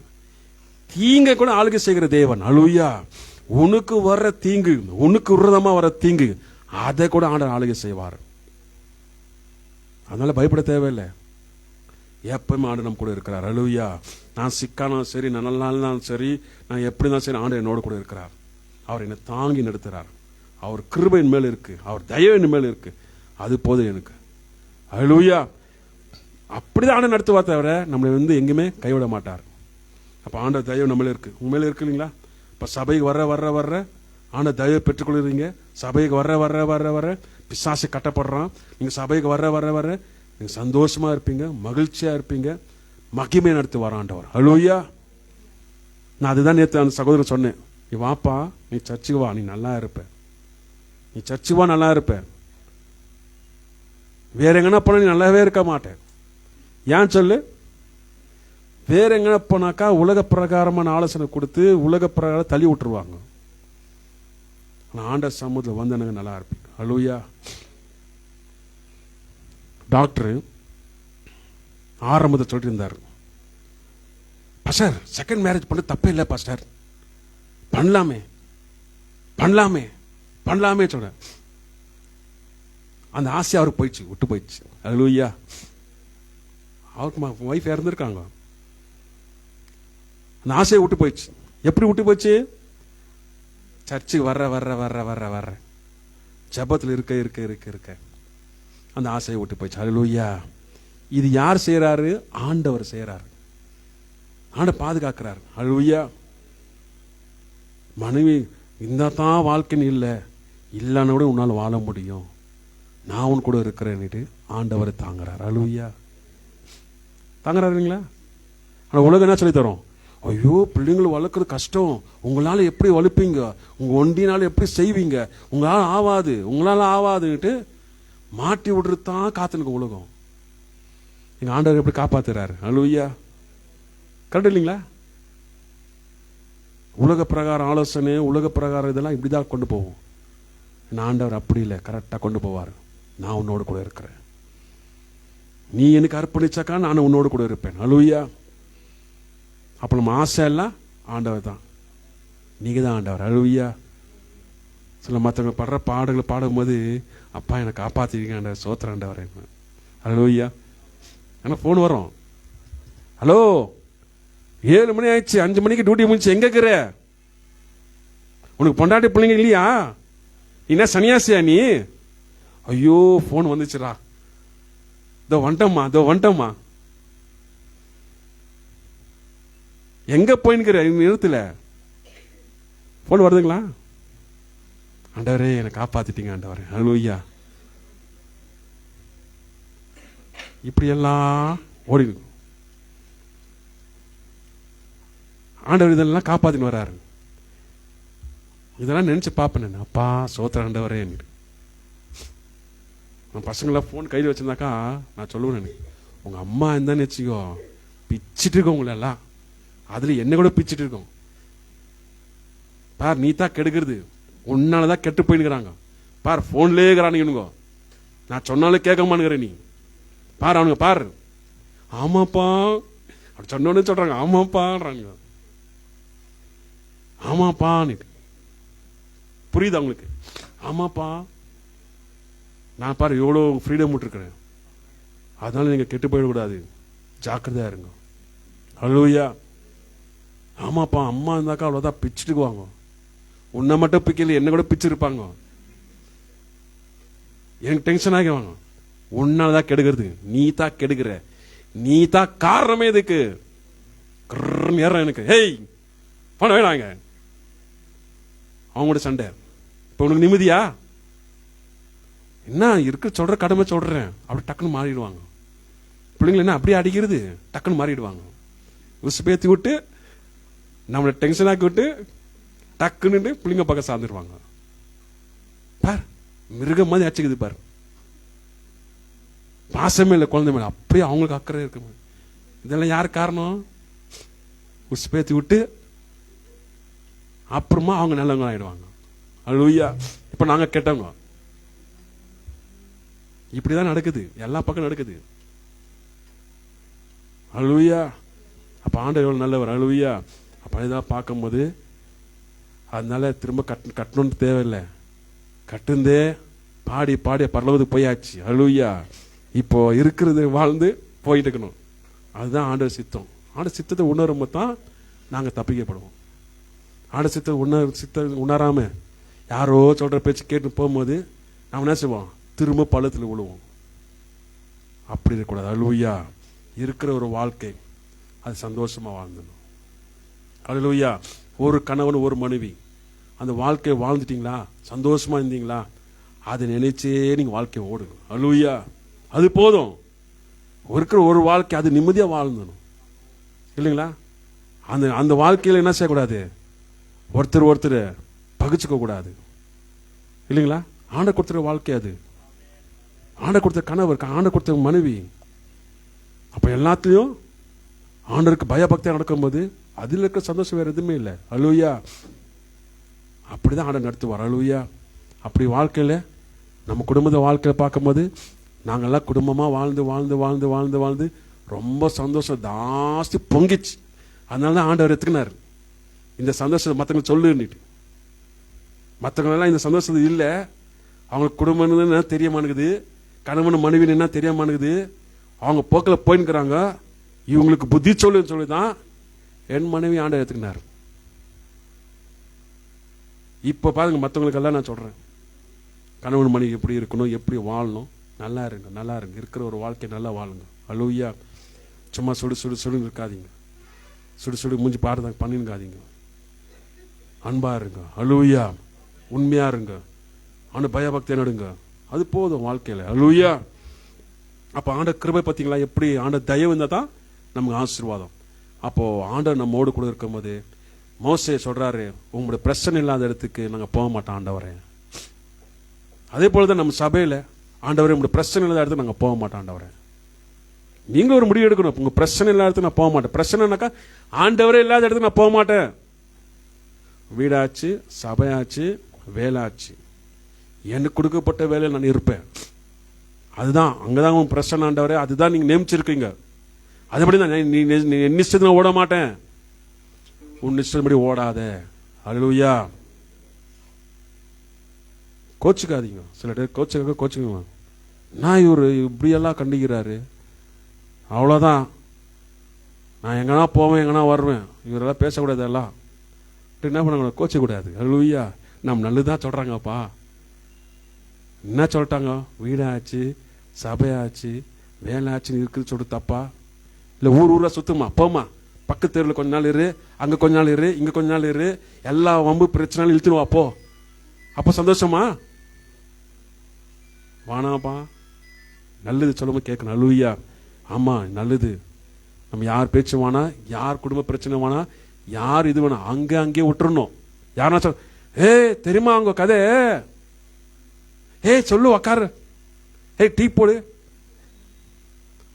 தீங்க கூட ஆளுகை செய்கிற தேவன். அல்லேலூயா. உனக்கு வர்ற தீங்கு, உனக்கு விரோதமா வர தீங்கு, அதை கூட ஆண்டவர் ஆளுகை செய்வார். அதனால பயப்பட தேவையில்லை. எப்பவுமே ஆண்டு நம்ம கூட இருக்கிறார். அல்லேலூயா. நான் சிக்கானாலும் சரி, நான் நல்லா இருந்தாலும் சரி, நான் எப்படி இருந்தாலும் சரி, ஆண்டு என்னோட கூட இருக்கிறார். அவர் என்னை தாங்கி நடத்துறார். அவர் கிருபையின் மேல் இருக்கு, அவர் தயவின் மேல் இருக்கு. அது போதும் எனக்கு. அல்லேலூயா. அப்படிதான் ஆண்டு நடத்துவா தவிர நம்மளை எங்குமே கைவிட மாட்டார். அப்ப ஆண்டவர் தயவு நம்மள இருக்கு, உண்மையில இருக்கு, இல்லைங்களா? இப்ப சபைக்கு வர்ற வர்ற வர்ற ஆண்டவர் தயவை பெற்றுக்கொள்றீங்க. சபைக்கு வர்ற வர்ற வர்ற வர்ற பிசாசு கட்டப்படுறான். நீங்க சபைக்கு வர்ற வர்ற வர்ற நீங்க சந்தோஷமா இருப்பீங்க, மகிழ்ச்சியா இருப்பீங்க, மகிமை நடத்தி வர ஆண்டவர். அல்லேலூயா. நான் அதுதான் நேற்று அந்த சகோதரன் சொன்னேன். நீ வாப்பா, நீ சர்ச்சுக்கு வா, நீ நல்லா இருப்ப. நீ சர்ச்சுக்கு வா, நல்லா இருப்ப. வேற எங்கன்னா போனா நீ நல்லாவே இருக்க மாட்டேன். ஏன் சொல்லு? வேற எங்கன்னா போனாக்கா உலக பிரகாரமான ஆலோசனை கொடுத்து உலக பிரகாரம் தள்ளி விட்டுருவாங்க. ஆண்டவர் சமூகத்தில் வந்து எனக்கு நல்லா இருப்பீங்க. அல்லேலூயா. டாக்டர் ஆரம்பத்தை சொல்லிட்டு இருந்தார், பாஸ்டர் செகண்ட் மேரேஜ் பண்ண தப்பே இல்லை பாஸ்டர், பண்ணலாமே பண்ணலாமே பண்ணலாமே சொல்ற. அந்த ஆசை அவருக்கு போயிடுச்சு, விட்டு போயிடுச்சு. அல்லேலூயா. அவருக்கு ஒய்ஃப் இறந்துருக்காங்க, அந்த ஆசையை விட்டு போயிடுச்சு. எப்படி விட்டு போச்சு? சர்ச்சுக்கு வர்ற வர்ற வர்ற வர்ற வர்ற ஜபத்தில் இருக்க இருக்க இருக்க இருக்க அந்த ஆசையை விட்டு போயிடுச்சு. அல்லேலூயா. இது யார் செய்யறாரு? ஆண்டவர் செய்யறாரு. ஆண்டவர் பாதுகாக்கிறார். அல்லேலூயா. மனைவி இந்த தான் வாழ்க்கைன்னு இல்லை, இல்லைன்னா கூட உன்னால் வாழ முடியும், நான் உன் கூட இருக்கிறேன்னுட்டு ஆண்டவர் தாங்குறார். அல்லேலூயா. தாங்குறாரு இல்லைங்களா? ஆனால் உலகம் என்ன சொல்லி தரோம்? ஐயோ பிள்ளைங்களை வளர்க்குறது கஷ்டம், உங்களால் எப்படி வளர்ப்பீங்க, உங்கள் ஒண்டினால எப்படி செய்வீங்க, உங்களால் ஆவாது உங்களால் ஆவாதுன்னுட்டு மாட்டி விடுறது தான் காத்துனுக்கு உலகம். எங்கள் ஆண்டவர் எப்படி காப்பாத்துறாரு? அல்லேலூயா. கரெக்ட் இல்லைங்களா? உலக பிரகாரம் ஆலோசனை, உலக பிரகாரம் இதெல்லாம் இப்படிதான் கொண்டு போவோம். என் ஆண்டவர் அப்படி இல்லை, கரெக்டாக கொண்டு போவார். நான் உன்னோடு கூட இருக்கிறேன், நீ எனக்கு அர்ப்பணிச்சாக்கா நான் உன்னோடு கூட இருப்பேன். அல்லேலூயா. அப்போ நம்ம ஆசை எல்லாம் ஆண்டவர் தான், நீங்க தான் ஆண்டவர். அல்லேலூயா. சில மற்றவங்க படுற பாடல்களை பாடும்போது, அப்பா என்னை காப்பாற்றிருக்கீங்க ஆண்டவர், சோத்திர ஆண்டவர். அல்லேலூயா. ஏன்னா ஃபோன் வரும், ஹலோ 7 மணி ஆயிடுச்சு, 5 மணிக்கு டியூட்டி முடிச்சு, எங்க இருக்கிற? உனக்கு பொண்டாட்டி பிள்ளைங்க இல்லையா? என்ன சன்னியாசியா நீ? ஐயோ ஃபோன் வந்துச்சுரா, இதோ வந்துட்டம்மா இதோ வந்துட்டம்மா. எங்க போயின்னுக்கிற நிறுத்துல? போன் வருதுங்களா? ஆண்டவரே என்னை காப்பாத்திட்டீங்க ஆண்டவரே. அல்லேலூயா. இப்படியெல்லாம் ஓடி ஆண்டவர் இதெல்லாம் காப்பாத்தின்னு வர்றாரு. இதெல்லாம் நினைச்சு பார்ப்பேன், அப்பா சோத்திர ஆண்டவரே. நான் பசங்களாம் ஃபோன் கையில் வச்சிருந்தாக்கா நான் சொல்லுவேன், உங்க அம்மா இருந்தான்னு வச்சுக்கோ பிச்சுட்டு இருக்கோம் உங்களெல்லாம், அதுல என்ன கூட பிச்சுட்டு இருக்கோம் பார், நீ தான் கெடுக்கிறது, உன்னாலதான் கெட்டு போயின்னுக்கிறாங்க பார், போன்லயே இருக்கிறானுங்க, நான் சொன்னாலும் கேட்க மாட்டேங்கிற நீ பார், அவனுங்க பார். ஆமாப்பா அப்படி சொன்னோன்னு சொல்றாங்க, ஆமாப்பான்றானுங்க. ஆமாப்பா புரியுது அவங்களுக்கு? ஆமாப்பா நான் பாரு எவ்வளோ ஃப்ரீடம் விட்டுருக்கிறேன், அதனால நீங்க கெட்டு போயிடக்கூடாது, ஜாக்கிரதையா இருங்க. அல்லேலூயா. ஆமாப்பா அம்மா இருந்தாக்கா அவ்வளோதான் பிச்சுட்டுக்குவாங்க, உன்னை மட்டும் பிக்கல என்ன கூட பிச்சு இருப்பாங்க, எனக்கு டென்ஷன் ஆகிவாங்க. உன்னாலதான் கெடுக்கிறது, நீ தான் கெடுக்கிற, நீ தான் காரணமே இதுக்கு. ஏற எனக்கு ஹேய் பண்ண வேணாங்க, அவங்களோட சண்டை. இப்ப உனக்கு நிம்மதியா? என்ன இருக்கு சொல்ற கடமை சொல்றேன், அப்படி டக்குன்னு மாறிடுவாங்க பிள்ளைங்களை. என்ன அப்படியே அடிக்கிறது, டக்குன்னு மாறிடுவாங்க. உசுப்பேத்தி விட்டு நம்மளை டென்ஷன் ஆக்கி விட்டு டக்குன்னு பிள்ளைங்க பக்கம் சார்ந்துருவாங்க. பார் மிருகம் மாதிரி அடிச்சுக்குது பார், பாசமே இல்லை குழந்தை மேல, அப்படியே அவங்களுக்கு அக்கறை இருக்கு. இதெல்லாம் யார் காரணம்? உசுப்பேத்தி விட்டு அப்புறமா அவங்க நல்லவங்க ஆயிடுவாங்க. அல்லேலூயா. இப்ப நாங்க கெட்டவங்க. இப்படிதான் நடக்குது, எல்லா பக்கம் நடக்குது. அல்லேலூயா. அப்ப ஆண்டவர் எவ்வளவு நல்லவர். அல்லேலூயா. அப்ப இதான் பார்க்கும்போது அதனால திரும்ப கட்டணும்னு தேவையில்லை, கட்டுந்தே பாடி பாடி பரலோகத்துக்கு போயாச்சு. அல்லேலூயா. இப்போ இருக்கிறது வாழ்ந்து போயிட்டு இருக்கணும், அதுதான் ஆண்டவர் சித்தம். ஆண்டவர் சித்தத்தை உணரும் தான் நாங்க தப்பிக்கப்படுவோம். ஆண்டவர் சித்தத்தை உணராம யாரோ சொல்ற பேச்சு கேட்டு போகும்போது நாம் என்ன செய்வோம்? திரும்ப பள்ளத்தில் விழுவோம். அப்படி இருக்கக்கூடாது. அல்லேலூயா. இருக்கிற ஒரு வாழ்க்கை அது சந்தோஷமா வாழ்ந்தணும். அல்லேலூயா. ஒரு கணவன் ஒரு மனைவி அந்த வாழ்க்கையை வாழ்ந்துட்டீங்களா, சந்தோஷமா இருந்தீங்களா, அதை நினைச்சே நீங்க வாழ்க்கையை ஓடுங்க. அல்லேலூயா. அது போதும். இருக்கிற ஒரு வாழ்க்கை அது நிம்மதியா வாழ்ந்தணும் இல்லைங்களா? அந்த அந்த வாழ்க்கையில என்ன செய்யக்கூடாது? ஒருத்தர் ஒருத்தர் பகிச்சுக்க கூடாது இல்லைங்களா? ஆண்ட கொடுத்துற வாழ்க்கை அது, ஆண்ட கொடுத்த கணவர், ஆண்ட கொடுத்த மனைவி. அப்ப எல்லாத்துலயும் ஆண்டருக்கு பயபக்தியா நடக்கும்போது அதுல இருக்க சந்தோஷம் வேற எதுவுமே இல்லை. அல்லேலூயா. அப்படிதான் ஆண்டவர் நடத்துவார். அல்லேலூயா. அப்படி வாழ்க்கையில நம்ம குடும்பத்தை வாழ்க்கையில பார்க்கும்போது நாங்கெல்லாம் குடும்பமா வாழ்ந்து வாழ்ந்து வாழ்ந்து வாழ்ந்து வாழ்ந்து ரொம்ப சந்தோஷம் ஜாஸ்தி பொங்கிச்சு. அதனாலதான் ஆண்டவர் எடுத்துக்கினார் இந்த சந்தோஷத்தை மற்றவங்க சொல்லுன்னுட்டு. மற்றவங்க எல்லாம் இந்த சந்தோஷம் இல்லை, அவங்களுக்கு குடும்பம் என்ன தெரிய மாட்டேங்குது, கணவன் மனைவி என்ன தெரிய மாட்டேங்குது. அவங்க போக்கில் போயின்னுக்கிறாங்க. இவங்களுக்கு புத்தி சொல்லிதான் என் மனைவி ஆண்டை எடுத்துக்கினார். இப்ப பாருங்க, மற்றவங்களுக்கெல்லாம் நான் சொல்றேன், கணவன் மனைவி எப்படி இருக்கணும், எப்படி வாழணும். நல்லா இருங்க, நல்லா இருங்க, இருக்கிற ஒரு வாழ்க்கை நல்லா வாழுங்க. அல்லேலூயா. சும்மா சுடு இருக்காதீங்க, சுடு மூஞ்சி பாருங்க பண்ணிருக்காதீங்க. அன்பா இருங்க, அல்லேலூயா. உண்மையா இருங்க, ஆண்டு பயபக்தியை நடுங்க. அது போதும் வாழ்க்கையில. அல்லேலூயா. அப்ப ஆண்ட கிருபை பார்த்தீங்களா, எப்படி ஆண்ட தயவு இருந்தா தான் நமக்கு ஆசீர்வாதம். அப்போ ஆண்டவர் நம்மோடு கூட இருக்கும்போது மோசே சொல்றாரு, உங்களுடைய பிரச்சனை இல்லாத இடத்துக்கு நாங்க போக மாட்டோம் ஆண்டவரே. அதே போலதான் நம்ம சபையில, ஆண்டவரே உங்களுடைய பிரச்சனை இல்லாத இடத்துக்கு நாங்க போக மாட்டோம் ஆண்டவரே. நீங்க ஒரு முடிவு எடுக்கணும், உங்க பிரச்சனை இல்லாத இடத்துக்கு நான் போக மாட்டேன். பிரச்சனைனாக்கா ஆண்டவரே இல்லாத இடத்துக்கு நான் போக மாட்டேன். வீடாச்சு, சபையாச்சு, வேலாச்சு, எனக்கு கொடுக்கப்பட்ட வேலையில் நான் இருப்பேன். அதுதான், அங்கதான் உன் பிரச்சனை ஆண்டவரே, அதுதான் நீங்க நியமிச்சிருக்கீங்க. அதுபடி தான் நீ நிச்சயத்தை ஓட மாட்டேன், உன் நிச்சயப்படி ஓடாத. அல்லேலூயா. கோச்சுக்காதீங்க. சில பேர் கோச்சுக்கோங்க. நான் இவரு இப்படியெல்லாம் கண்டிக்கிறாரு, அவ்வளோதான், நான் எங்கன்னா போவேன் எங்கன்னா வருவேன், இவரெல்லாம் பேசக்கூடாது எல்லாம் என்ன பண்ண, கோச்சக்கூடாது. அல்லேலூயா. நம்ம நல்லதுதான் சொல்றாங்கப்பா. என்ன சொல்லிட்டாங்க, வீடாச்சு, சபையாச்சு, வேலையாச்சுன்னு இருக்குது சொல்லிட்டு தப்பா? இல்லை ஊரா சுத்துமா, போமா, பக்கத்து தெருவில் கொஞ்ச நாள் இரு, அங்கே கொஞ்ச நாள் இரு, இங்கே கொஞ்ச நாள் இரு, எல்லா வம்பு பிரச்சனை இழுத்துடுவா போ. அப்போ சந்தோஷமா? வானாப்பா. நல்லது சொல்லும்போது கேட்கணும். அல்லேலூயா. ஆமா, நல்லது. நம்ம யார் பேச்சு வேணா, யார் குடும்ப பிரச்சனை வேணா, யார் இது வேணா, அங்கேயே விட்டுறணும். யாரா சொல், தெரியுமா அவங்க கதை, சொல்லு உக்காரு, டீ போடு,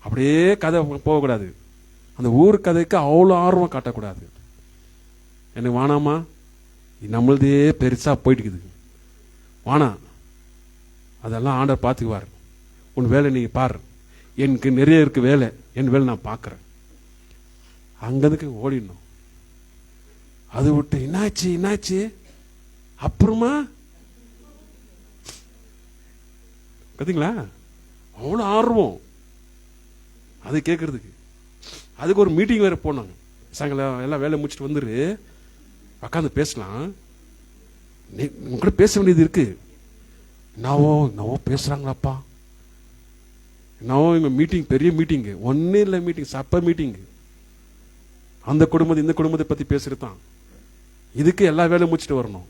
அப்படியே கதை போகக்கூடாது. அந்த ஊர் கதைக்கு அவ்வளோ ஆர்வம் காட்டக்கூடாது. எனக்கு வானாமா, நம்மளதே பெருசா போயிட்டுக்குது, வானா. அதெல்லாம் ஆண்டவர் பார்த்துக்குவார். உன் வேலை நீங்க பாரு, எனக்கு நிறைய இருக்கு வேலை, என் வேலை நான் பார்க்கறேன். அங்கதுக்கு ஓடிடணும். அது விட்டு என்னாச்சு அப்புறமா பார்த்தீங்களா, அவ்வளோ ஆர்வம் அது கேட்கறதுக்கு. அதுக்கு ஒரு மீட்டிங் வேற போனாங்க. சாயங்காலம் எல்லாம் வேலை முடிச்சுட்டு வந்துரு, உட்காந்து பேசலாம், உங்ககிட்ட பேச வேண்டியது இருக்கு. என்னவோ பேசுறாங்களாப்பா, என்னவோ இங்க மீட்டிங், பெரிய மீட்டிங், ஒன்னே இல்லை மீட்டிங், சப்ப மீட்டிங், அந்த குடும்பத்தை இந்த குடும்பத்தை பத்தி பேசுறது தான். இதுக்கு எல்லா வேலையும் முடிச்சுட்டு வரணும்.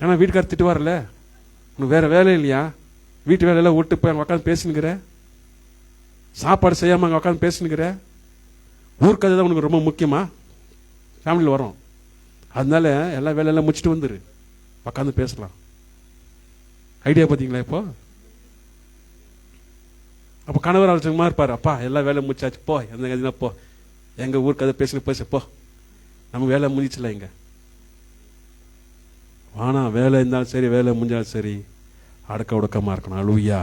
ஏன்னா வீட்டுக்காரர் திட்டு வரல, உனக்கு வேற வேலை இல்லையா, வீட்டு வேலையெல்லாம் விட்டு போய் அங்கே உட்காந்து பேசினுக்கிற, சாப்பாடு செய்யாம அங்கே உட்காந்து பேசினுக்கிற, ஊருக்கு அதுதான் உனக்கு ரொம்ப முக்கியமா, ஃபேமிலியில் வரோம். அதனால எல்லா வேலையெல்லாம் முடிச்சுட்டு வந்துரு, உட்காந்து பேசலாம். ஐடியா பார்த்தீங்களா? இப்போ அப்போ கணவர் ஆலோசனை இருப்பார், அப்பா எல்லா வேலையும் முடிச்சாச்சு, போ எந்த கதினா போ, எங்க ஊருக்கு அதை பேச போ, நம்ம வேலை முடிச்சுல இங்க. ஆனா வேலை இருந்தாலும் சரி, வேலை முடிஞ்சாலும் சரி, அடக்க உடக்கமா இருக்கணும். அல்லேலூயா.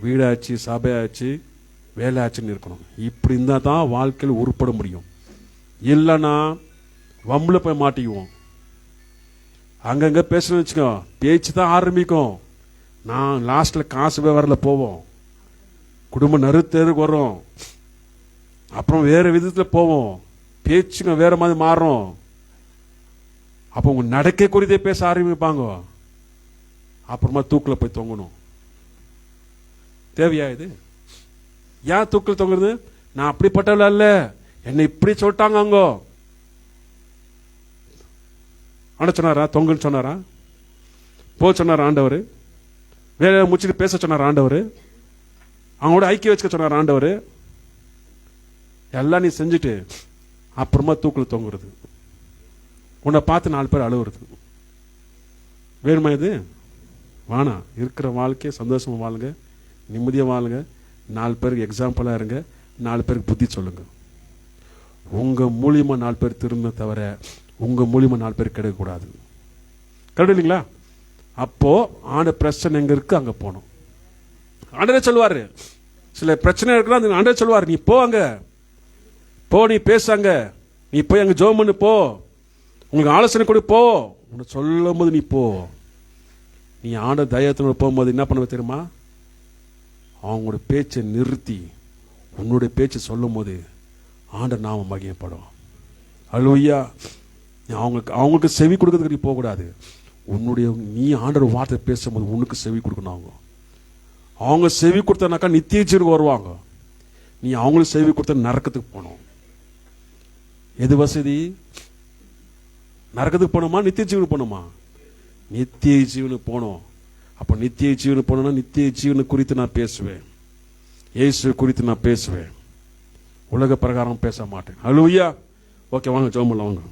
வீடாச்சு, சபையாச்சு, வேலையாச்சுன்னு இருக்கணும். இப்படி இருந்தா தான் வாழ்க்கையில் உருப்பட முடியும். இல்லைன்னா வம்புல போய் மாட்டிக்குவோம். அங்கங்க பேசணும்னு வச்சுக்கோ, பேச்சு தான் ஆரம்பிக்கும். நான் லாஸ்ட்ல காசு விவரில் போவோம், குடும்ப நறுத்தேருக்கு வரும், அப்புறம் வேற விதத்துல போவோம், பேச்சுங்க வேற மாதிரி மாறும். அப்ப உங்க நடக்க குறித்தே பேச ஆரம்பிப்பாங்க. அப்புறமா தூக்கில் போய் தொங்கணும். தேவையா இது? ஏன் தூக்கில் தொங்குறது? நான் அப்படிப்பட்டவள அல்ல, என்னை இப்படி சொல்லிட்டாங்க. அங்க ஆண்ட சொன்னாரா தொங்குன்னு சொன்னாரா? போ சொன்னார் ஆண்டவர். வேலையை முடிச்சுட்டு பேச சொன்னார் ஆண்டவர். அவங்களோட ஐக்கிய வச்சுக்க சொன்னார் ஆண்டவர். எல்லாம் நீ செஞ்சுட்டு அப்புறமா தூக்கில் தொங்குறது, உன்னை பார்த்து 4 பேர் அழுவுறது. வேணுமா இது? வானா. இருக்கிற வாழ்க்கையை சந்தோஷமா வாழுங்க, நிம்மதியா வாழுங்க, 4 பேருக்கு எக்ஸாம்பிளா இருங்க, 4 பேருக்கு புத்தி சொல்லுங்க. உங்க மூலியமா 4 பேர் திரும்ப தவிர உங்க மூலியமா 4 பேர் கிடைக்கக்கூடாது. கரெக்ட் இல்லைங்களா? அப்போ ஆண்ட பிரச்சனை எங்க இருக்கு அங்க போகணும். ஆண்டரே சொல்லுவாரு, சில பிரச்சனை இருக்கிறா அந்த ஆண்டரே சொல்லுவாரு, நீ போ, அங்க போ, நீ பேசாங்க, நீ போய் அங்க ஜெபம் பண்ணு, போ, உங்களுக்கு ஆலோசனை கொடு, போ, உன்னை சொல்லும் போது நீ போ. நீ ஆண்ட தயத்தினோட போகும்போது என்ன பண்ணுவ தெரியுமா? அவங்களோட பேச்சை நிறுத்தி உன்னுடைய பேச்சை சொல்லும் போது ஆண்ட நாம மகிமைப்படும். அல்லேலூயா. அவங்களுக்கு செவி கொடுக்கறதுக்கு நீ போகக்கூடாது. நீ ஆண்டோட வார்த்தை பேசும்போது உனக்கு செவி கொடுக்கணும். அவங்க செவி கொடுத்தனாக்கா நித்திய ஜீவனுக்கு வருவாங்க. நீ அவங்களுக்கு செவி கொடுத்த நரக்கத்துக்கு போகணும். எது வசதி? நரக்கத்துக்கு போகணுமா நித்திய ஜீவனுக்கு போகணுமா? நித்திய ஜீவனுக்கு போகணும். அப்போ நித்திய ஜீவனுக்கு போனோம்னா நித்திய ஜீவனை குறித்து நான் பேசுவேன், இயேசு குறித்து நான் பேசுவேன், உலக பிரகாரம் பேச மாட்டேன். அல்லேலூயா. ஓகே, வாங்க ஜெபம் பண்ணலாம். வாங்க.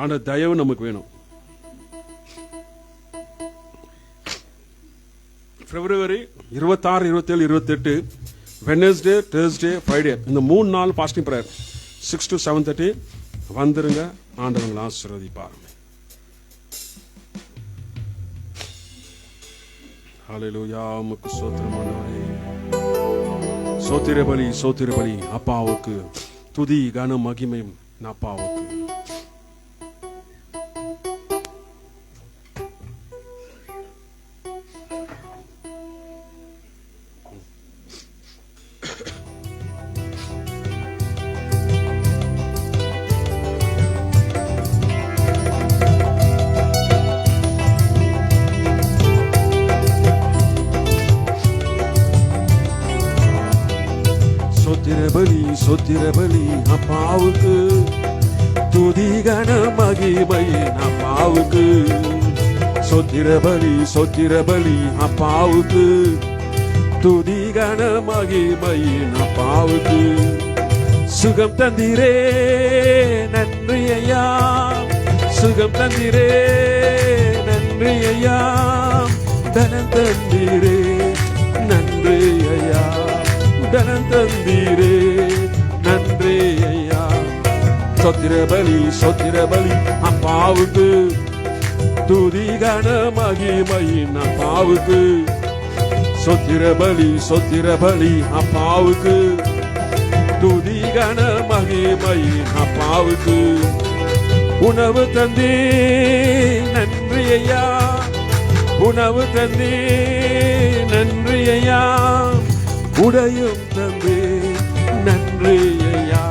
ஆனா தயவு நமக்கு வேணும். பிப்ரவரி 26, 27, 28 வெட்னஸ்டே, தேர்ஸ்டே, ஃப்ரைடே இந்த 3 நாள் ஃபாஸ்டிங் பிரேயர் 6 to 7:30 வந்துருங்க. ஆண்டவங்களை ஆசீர்வதிப்பார். ஹல்லேலூயா. உமக்கு ஸ்தோத்திரம் ஆண்டவரே. சோத்திர பலி அப்பாவுக்கு துதி கன மகிமை அப்பாவுக்கு. சொத்திர பலி அப்பாவுக்கு துதி கன மகிமை அப்பாவுக்கு. சொத்திர பலி அப்பாவுக்கு துதி கன மகிமை அப்பாவுக்கு. சுகம் தந்திரே நன்றி ஐயா, சுகம் தந்திரே நன்றி ஐயா, தனம் தந்திரே நன்றி ஐயா, தனம் தந்தீரே நன்றி ஐயா. சொத்திர பலி அப்பாவுக்கு துதி கன மகிமை அப்பாவுக்கு. சொத்திர பலி அப்பாவுக்கு துதி கன மகிமை அப்பாவுக்கு. உணவு தந்தே நன்றி ஐயா, உணவு தந்தே நன்றி ஐயா, உடையும் தந்தே நன்றி ஐயா,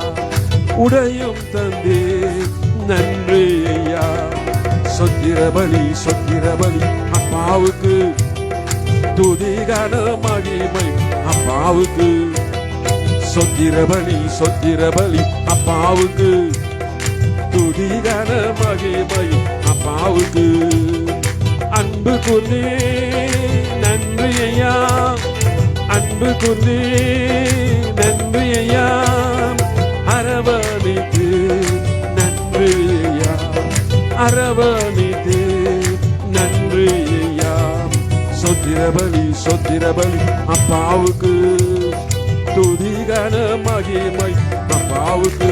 உடையும் தந்தே நன்றி ஐயா. சொத்திர பலி அப்பாவுக்கு துதி கன மகிமை அப்பாவுக்கு. சொத்திர பலி அப்பாவுக்கு துதி கன மகிமை அப்பாவுக்கு. அன்பு கொண்டே நன்றி ஐயா, அன்பு கொண்டே நன்றி ஐயா, அரவணைத்து நன்றி ஐயா, அரவணைத்து நன்றி ஐயா. சொத்திர பலி அப்பாவுக்கு துதி கன மகிமை அப்பாவுக்கு.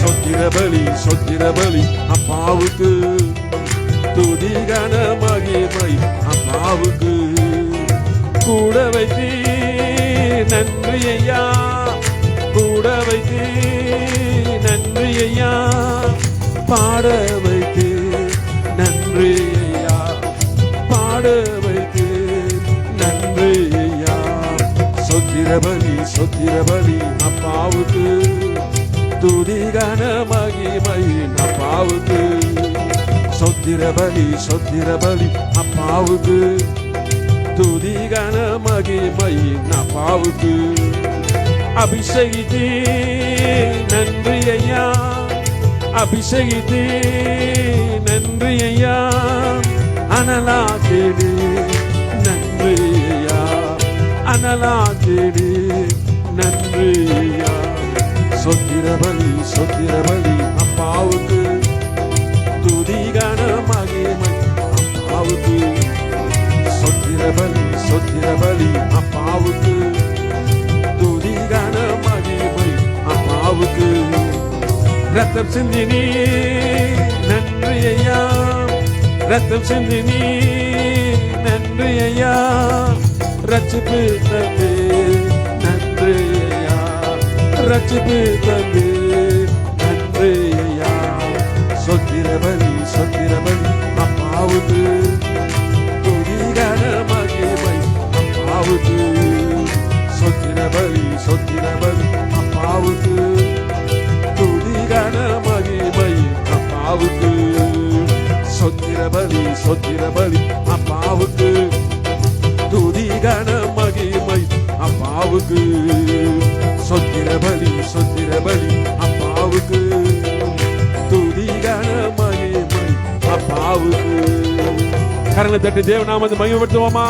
சொத்திர பலி அப்பாவுக்கு துதி கன மகிமை அப்பாவுக்கு. கூட வைத்தே நன்றி ஐயா, கூட வைத்தே நன்றி ஐயா, பாட வைத்தே நன்றி ஐயா, பாட வைத்தே நன்றி ஐயா. சொத்திர பலி அப்பாவுக்கு துதி கன மகிமை அப்பாவுக்கு. சொத்திர பலி அப்பாவுக்கு துதி கன மகிமை அப்பாவுக்கு. அபிஷேகித்தே நன்றி ஐயா, அபிஷேகித்தே நன்றி ஐயா, அனலாத்தேடு நன்றி ஐயா, அனலாத்தேடு நன்றி ஐயா. சொத்திர பலி அப்பாவுக்கு துதி கன மகிமை அப்பாவுக்கு. சொத்திர பலி அப்பாவுக்கு துதி கன மகிமை அப்பாவுக்கு. ரத்தம் சிந்தினி நன்றி ஐயா, ரத்தம் சிந்தினி நன்றி ஐயா, ரட்சிப்பு தந்தே நன்றி ஐயா, ரட்சிப்பு தந்தே நன்றி ஐயா. சொத்திர பலி அப்பாவுக்கு சொத்திர பலி அப்பாவுக்கு, துதி கன மகிமை அப்பாவுக்கு, சொத்திர பலி அப்பாவுக்கு, துதி கன மகிமை அப்பாவுக்கு. கரங்களை தட்டி தேவநாமத்தை மகிமைப்படுத்துவோமா?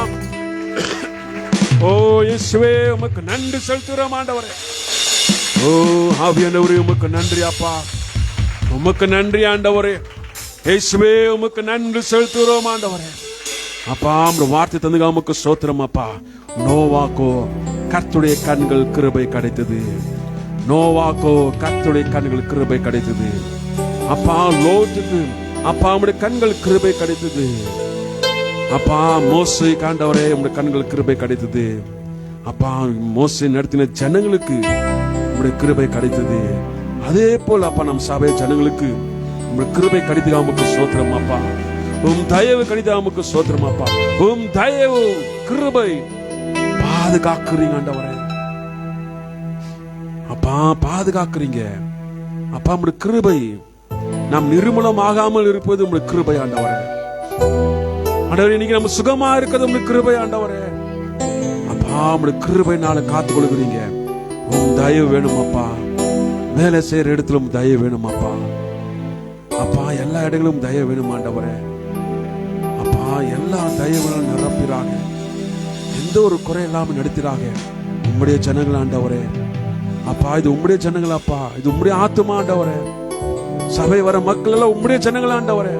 ஓ இயேசுவே, உமக்கு நன்றி செலுத்துகிறோம் ஆண்டவரே. ஓ ஆவியானவரே, உமக்கு நன்றி அப்பா, உமக்கு நன்றி ஆண்டவரே. இயேசுவே, உமக்கு நன்றி செலுத்துகிறோம் ஆண்டவரே. அப்பா உம்முடைய வார்த்தை தந்துங்க, உமக்கு ஸ்தோத்திரம் அப்பா. நோவாக்கோ கர்த்தருடைய கண்கள் கிருபை கிடைத்தது. நோவாக்கோ கர்த்தருடைய கண்கள் கிருபை கிடைத்தது. அப்பா லோத்துக்கு அப்பா உம்முடைய கண்கள் கிருபை கிடைத்தது. அப்பா மோசே ஆண்டவரே, உம்முடைய கண்கள் கிருபை கிடைத்தது. அப்பா மோசே நடத்தின ஜனங்களுக்கு உம்முடைய கிருபை கிடைத்தது. அதே போல அப்பா நம் சபை ஜனங்களுக்கு உம்முடைய கிருபை கிடைத்தது. உமக்கு ஸ்தோத்திரம் அப்பா. உம் தயவு கிடைத்தது. உமக்கு ஸ்தோத்திரம் அப்பா. உம் தயவு கிருபை பாதுகாக்கிறீங்க ஆண்டவரே. அப்பா பாதுகாக்கிறீங்க அப்பா. உம்முடைய கிருபை நாம் நிர்மூலம் ஆகாமல் இருப்பது உம்முடைய கிருபை ஆண்டவரே. ஆண்டவரே, இன்னைக்கு நம்ம சுகமா இருக்கிறது உம்முடைய கிருபை ஆண்டவரே. அப்பா உம்முடைய கிருபைனால காத்துக் கொள்கிறீங்க. உம் தயவு வேணும் அப்பா. வேலை செய்யற இடத்துல உம் தயவு வேணும் அப்பா. அப்பா எல்லா இடங்களும் தயவு வேணும் ஆண்டவரே. அப்பா எல்லா தயவுகளும் நிரப்பிறாங்க. எந்த ஒரு குறை இல்லாம நடத்திறாங்க உம்முடைய ஜனங்கள் ஆண்டவரே. அப்பா இது உம்முடைய ஜனங்கள் அப்பா. இது உம்முடைய ஆத்துமா ஆண்டவரே. சபை வர மக்கள் எல்லாம் உம்முடைய ஜனங்கள் ஆண்டவரே.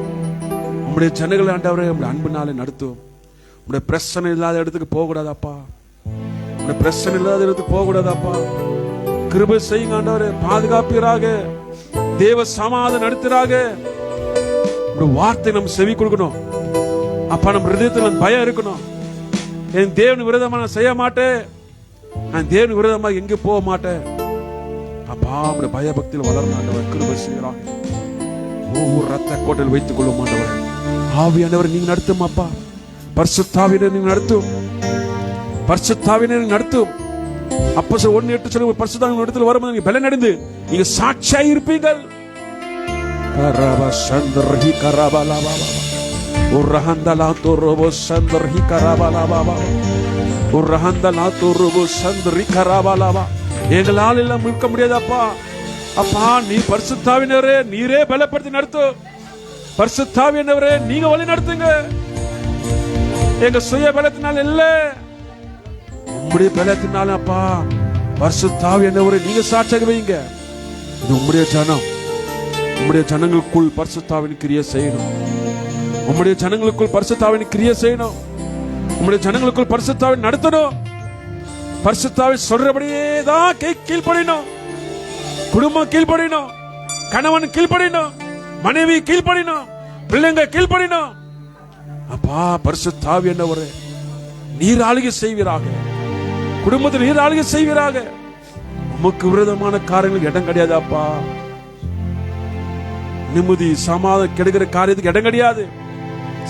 உம்முடைய ஜனங்கள் ஆண்டவரே, உம்முடைய அன்புனாலே நடத்தும். உம்முடைய பிரச்சனை இல்லாத இடத்துக்கு போக கூடாதாப்பா. உம்முடைய பிரச்சனை இல்லாத இடத்துக்கு போக கூடாதாப்பா. கிருபை செய்யுங்க ஆண்டவரே. பாதுகாப்பீராக. தேவ சமாதானம் நடத்துறாக. உம்முடைய வார்த்தை நம்ம செவி கொடுக்கணும் அப்பா. நம்ம ஹிருதயத்துல பயம் இருக்கணும். என் தேவன் விரோதமா நான் செய்ய மாட்டேன். நான் தேவன் விரோதமா எங்க போக மாட்டேன் அப்பா. உம்முடைய பயபக்தியில் வளரணும் ஆண்டவர். கிருபை செய்யறாங்க. ஒவ்வொரு ரத்த கோட்டையில் வைத்துக் கொள்ளும் ஆண்டவர். ஆவியானவர் நீங்க நடத்தும் அப்பா. பரிசுத்தாவினர் நீங்க நடத்தும். பரிசுத்தாவினர் நடத்தும். அப்போஸ்தலர் 1:8 சொல்லுங்க, பரிசுத்தாவின் இடத்துல வரும்போது நீங்க பலன் அடைந்து நீங்க சாட்சியாய் இருப்பீர்கள். கரபா சந்தர்ஹி கரபாலா பாபா உர்ஹந்தலா துருபு சந்தர்ஹி கரபாலா பாபா உர்ஹந்தலா துருபு சந்தர்ஹி கரபாலா பாபா. எங்களால் எல்லாம் இருக்க முடியாதப்பா. அப்பா நீ பரிசுத்தாவினரே, நீரே பலப்படுத்தி நடத்தும். பரிசுத்தாவினரே நீங்க வழி நடத்துங்க. எங்க சுய பலத்தினால் இல்ல, உம்முடைய பலத்தினால அப்பா. பரிசுத்தாவினரே நீங்க சாட்சியாக வைங்க. இது உம்முடைய ஜனம். உம்முடைய ஜனங்களுக்குள் பரிசுத்தாவின் கிரியை செய்யணும். உம்முடைய ஜனங்களுக்குள் பரிசுத்தாவின் கிரியை செய்யணும். உம்முடைய ஜனங்களுக்குள் பரிசுத்தாவின் நடத்தணும். பரிசுத்தாவை சொல்றபடியே தான் கீழ்ப்படினோம். குடும்பம் கீழ்ப்படினோம். கணவன் கீழ்ப்படினோம். மனைவி கீழ்ப்படினோம். பிள்ளைங்க கீழ்ப்படினோம். அப்பா பரிசுத்தாவி என்னவரே நீர் ஆளுகை செய்வீராக. குடும்பத்தில் நீர் ஆளுகை செய்வீராக. உமக்கு விரோதமான காரியங்களுக்கு இடம் கிடையாது அப்பா. நிம்மதி சமாதானம் கெடுக்கிற காரியத்துக்கு இடம் கிடையாது.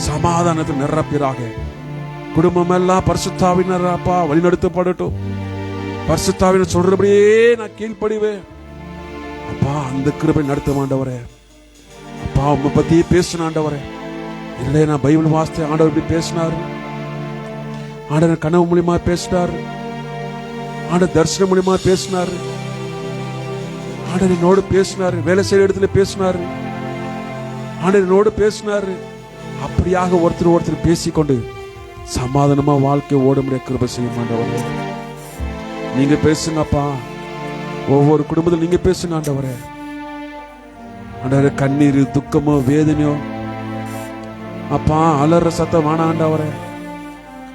சமாதானத்தில் நிரப்பிறாக. குடும்பம் எல்லாம் பரிசுத்தாவினர் அப்பா வழிநடத்தப்படட்டும். பரிசுத்தாவினர் சொல்றபடியே நான் கீழ்ப்படிவேன் அப்பா. அந்த கிருபை நடத்த ஆண்டவரே. அப்பா உம்மை பத்தி பேசின ஆண்டவரே. இல்லை நான் பைபிள் வாசித்த ஆண்டவர் இப்படி பேசினாரு. ஆண்டவர் கனவு மூலியமா பேசினாரு. ஆண்டவர் தரிசனம் மூலியமா பேசினாரு. ஆண்டவர் என்னோடு பேசினாரு. வேலை செய்யற இடத்துல பேசினாரு. ஆண்டவர் என்னோடு பேசினாரு. அப்படியாக ஒருத்தர் பேசிக்கொண்டு சமாதானமா வாழ்க்கை ஓட முடிய கிருபை செய்யும் ஆண்டவரே. நீங்க பேசுங்கப்பா. ஒவ்வொரு குடும்பத்தில் நீங்க பேசுங்க ஆண்டவரே. ஆண்டவரே கண்ணீர் துக்கமோ வேதனையோ அப்பா அலற சத்தம் வேணாம் ஆண்டவரே.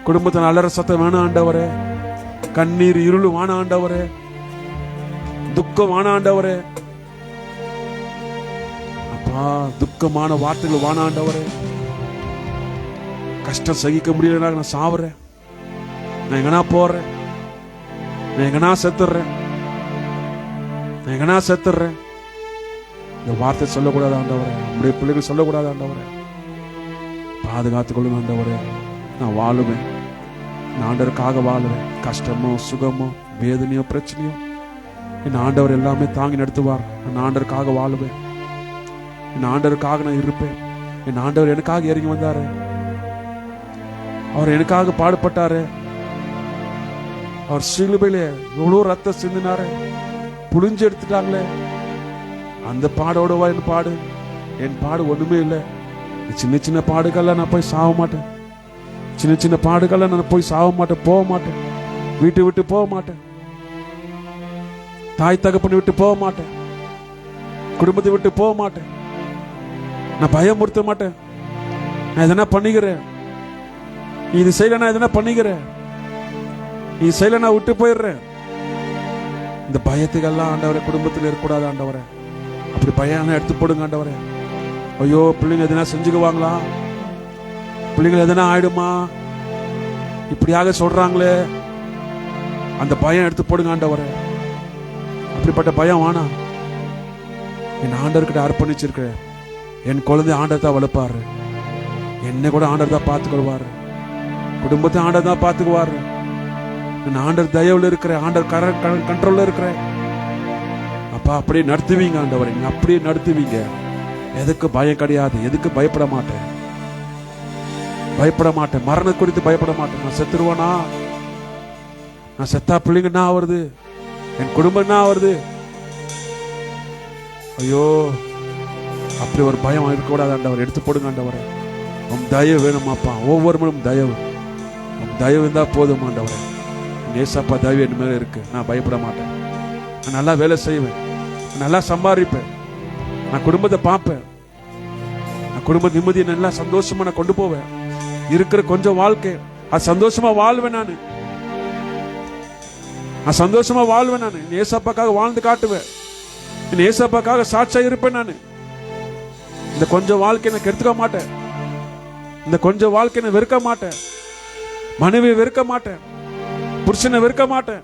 குடும்பத்தின் அலற சத்தம் வேணாம் ஆண்டவரே. கண்ணீர் இருள் வேணாம் ஆண்டவரே. துக்கம் வேணாம் ஆண்டவரே. அப்பா துக்கமான வார்த்தைகள் வேணாம் ஆண்டவரே. கஷ்டம் சகிக்க முடியல, நான் சாவுறேன், நான் எங்கனா போறேன், நான் எங்கனா செத்துறேன், நான் எங்கனா செத்துறேன். இந்த வார்த்தை சொல்லக்கூடாது ஆண்டவரே. நம்முடைய பிள்ளைகள் சொல்லக்கூடாது ஆண்டவரே. பாதுகாத்துக் கொள்ளுங்க ஆண்டவரே. நான் வாழுவேன், நான் ஆண்டவருக்காக வாழுவேன். கஷ்டமோ சுகமோ வேதனையோ பிரச்சனையோ என் ஆண்டவர் எல்லாமே தாங்கி நடத்துவார். நான் ஆண்டவருக்காக வாழுவேன். என் ஆண்டவருக்காக நான் இருப்பேன். என் ஆண்டவர் எனக்காக இறங்கி வந்தாரு. அவர் எனக்காக பாடுபட்டாரு. அவர் சிலுவையில எவ்வளவு ரத்தம் சிந்தினாரு, புளிஞ்சு எடுத்துட்டாங்களே. அந்த பாடோடவா என் பாடு? என் பாடு ஒண்ணுமே இல்லை. சின்ன சின்ன பாடுகள்லாம் நான் போய் சாக மாட்டேன். சின்ன சின்ன பாடுகள்லாம் நான் போய் சாக மாட்டேன், போக மாட்டேன். வீட்டை விட்டு போக மாட்டேன், தாய் தகப்பனை விட்டு போக மாட்டேன், குடும்பத்தை விட்டு போக மாட்டேன். நான் பயமுறுத்த மாட்டேன். நான் எதனா பண்ணிக்கிறேன், நீ இது செய்யல, நான் எதனா பண்ணிக்கிறேன், நீ செய்யல, நான் விட்டு போயிடுறேன். இந்த பயத்துக்கெல்லாம் ஆண்டவரை குடும்பத்தில் இருக்கக்கூடாது ஆண்டவரை. அப்படி பயம் எடுத்து போடுங்க ஆண்டவரை. ஐயோ பிள்ளைங்க எதனா செஞ்சுக்குவாங்களா, பிள்ளைங்க எதனா ஆயிடுமா, இப்படியாக சொல்றாங்களே, அந்த பயம் எடுத்து போடுங்க ஆண்டவரை. அப்படிப்பட்ட பயம் வேணாம். என் ஆண்டவர்கிட்ட அர்ப்பணிச்சிருக்கிறேன். என் குழந்தை ஆண்டவர் தான் வளர்ப்பாரு, என்னை கூட ஆண்டவர் தான் பார்த்துக்குவாரு, குடும்பத்தை ஆண்டவர் தான் பார்த்துக்குவாரு. நான் ஆண்டவர் தயவுல இருக்கிறேன், ஆண்டவர் கண்ட்ரோல்ல இருக்கிறேன். அப்பா அப்படியே நடத்துவீங்க ஆண்டவரை, நீங்க அப்படியே நடத்துவீங்க. எதுக்கு பயம் கிடையாது, எதுக்கு பயப்பட மாட்டேன், பயப்பட மாட்டேன். மரணம் குறித்து பயப்பட மாட்டேன். நான் செத்துருவானா, நான் செத்தா பிள்ளைங்க என்ன ஆவறது, என் குடும்பம் என்ன ஆவறது? ஐயோ அப்படி ஒரு பயம் இருக்கக்கூடாது ஆண்டவர். எடுத்து போடுங்க ஆண்டவரை. உன் தயவு வேணுமாப்பா, ஒவ்வொரு மணியும் தயவு, உன் தயவு இருந்தா போதும் ஆண்டவரை. ஏசப்பா தயவு என் மேல இருக்கு, நான் பயப்பட மாட்டேன். நான் நல்லா வேலை செய்வேன், நல்லா சம்பாதிப்பேன், நான் குடும்பத்தை பார்ப்பேன், நான் குடும்ப நிம்மதியை நல்லா சந்தோஷமா நான் கொண்டு போவேன். இருக்கிற கொஞ்சம் வாழ்க்கை அது சந்தோஷமா வாழ்வேன். நான் சந்தோஷமா வாழ்வேன். நான் ஏசப்பாக்காக வாழ்ந்து காட்டுவேன். ஏசப்பாக்காக சாட்சியா இருப்பேன். நான் இந்த கொஞ்சம் வாழ்க்கையை நான் கெடுத்துக்க மாட்டேன். இந்த கொஞ்சம் வாழ்க்கையை நான் வெறுக்க மாட்டேன். மனைவியை வெறுக்க மாட்டேன், புருஷனை வெறுக்க மாட்டேன்,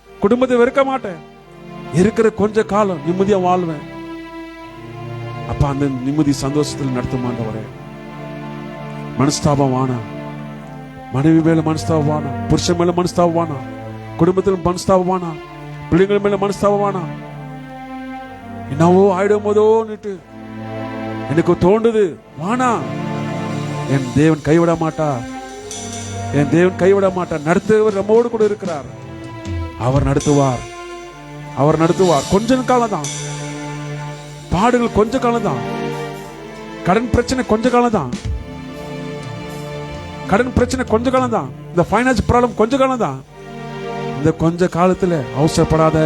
குடும்பத்தை வெறுக்க மாட்டேன். இருக்கிற கொஞ்ச காலம் நிம்மதியா வாழ்வேன். அப்ப அந்த நிம்மதி சந்தோஷத்தில் நடத்தும் ஆண்டவரே. மனஸ்தாபம் வானா, மனைவி மேல மனஸ்தாபம் வானா, புருஷன் மேல மனஸ்தாபம் வானா, குடும்பத்தில் மனஸ்தாபம் வானா, பிள்ளைங்கள் மேல மனஸ்தாபம் வானா. என்னவோ ஆயிடும் போதோன்னுட்டு எனக்கு தோண்டுது, வானா. என் தேவன் கைவிட மாட்டார், என் தேவன் கைவிட மாட்டார். நடத்துவர் நம்மோடு கூட இருக்கிறார். அவர் நடத்துவார், அவர் நடத்துவார். கொஞ்ச காலம் தான் பாடுகள், கொஞ்ச காலம் தான். கடன் பிரச்சனை கொஞ்ச காலம் தான், கடன் பிரச்சனை கொஞ்ச காலம் தான். இந்த ஃபைனான்ஸ் ப்ராப்ளம் கொஞ்ச காலம் தான். இந்த கொஞ்ச காலத்துல அவசரப்படாத,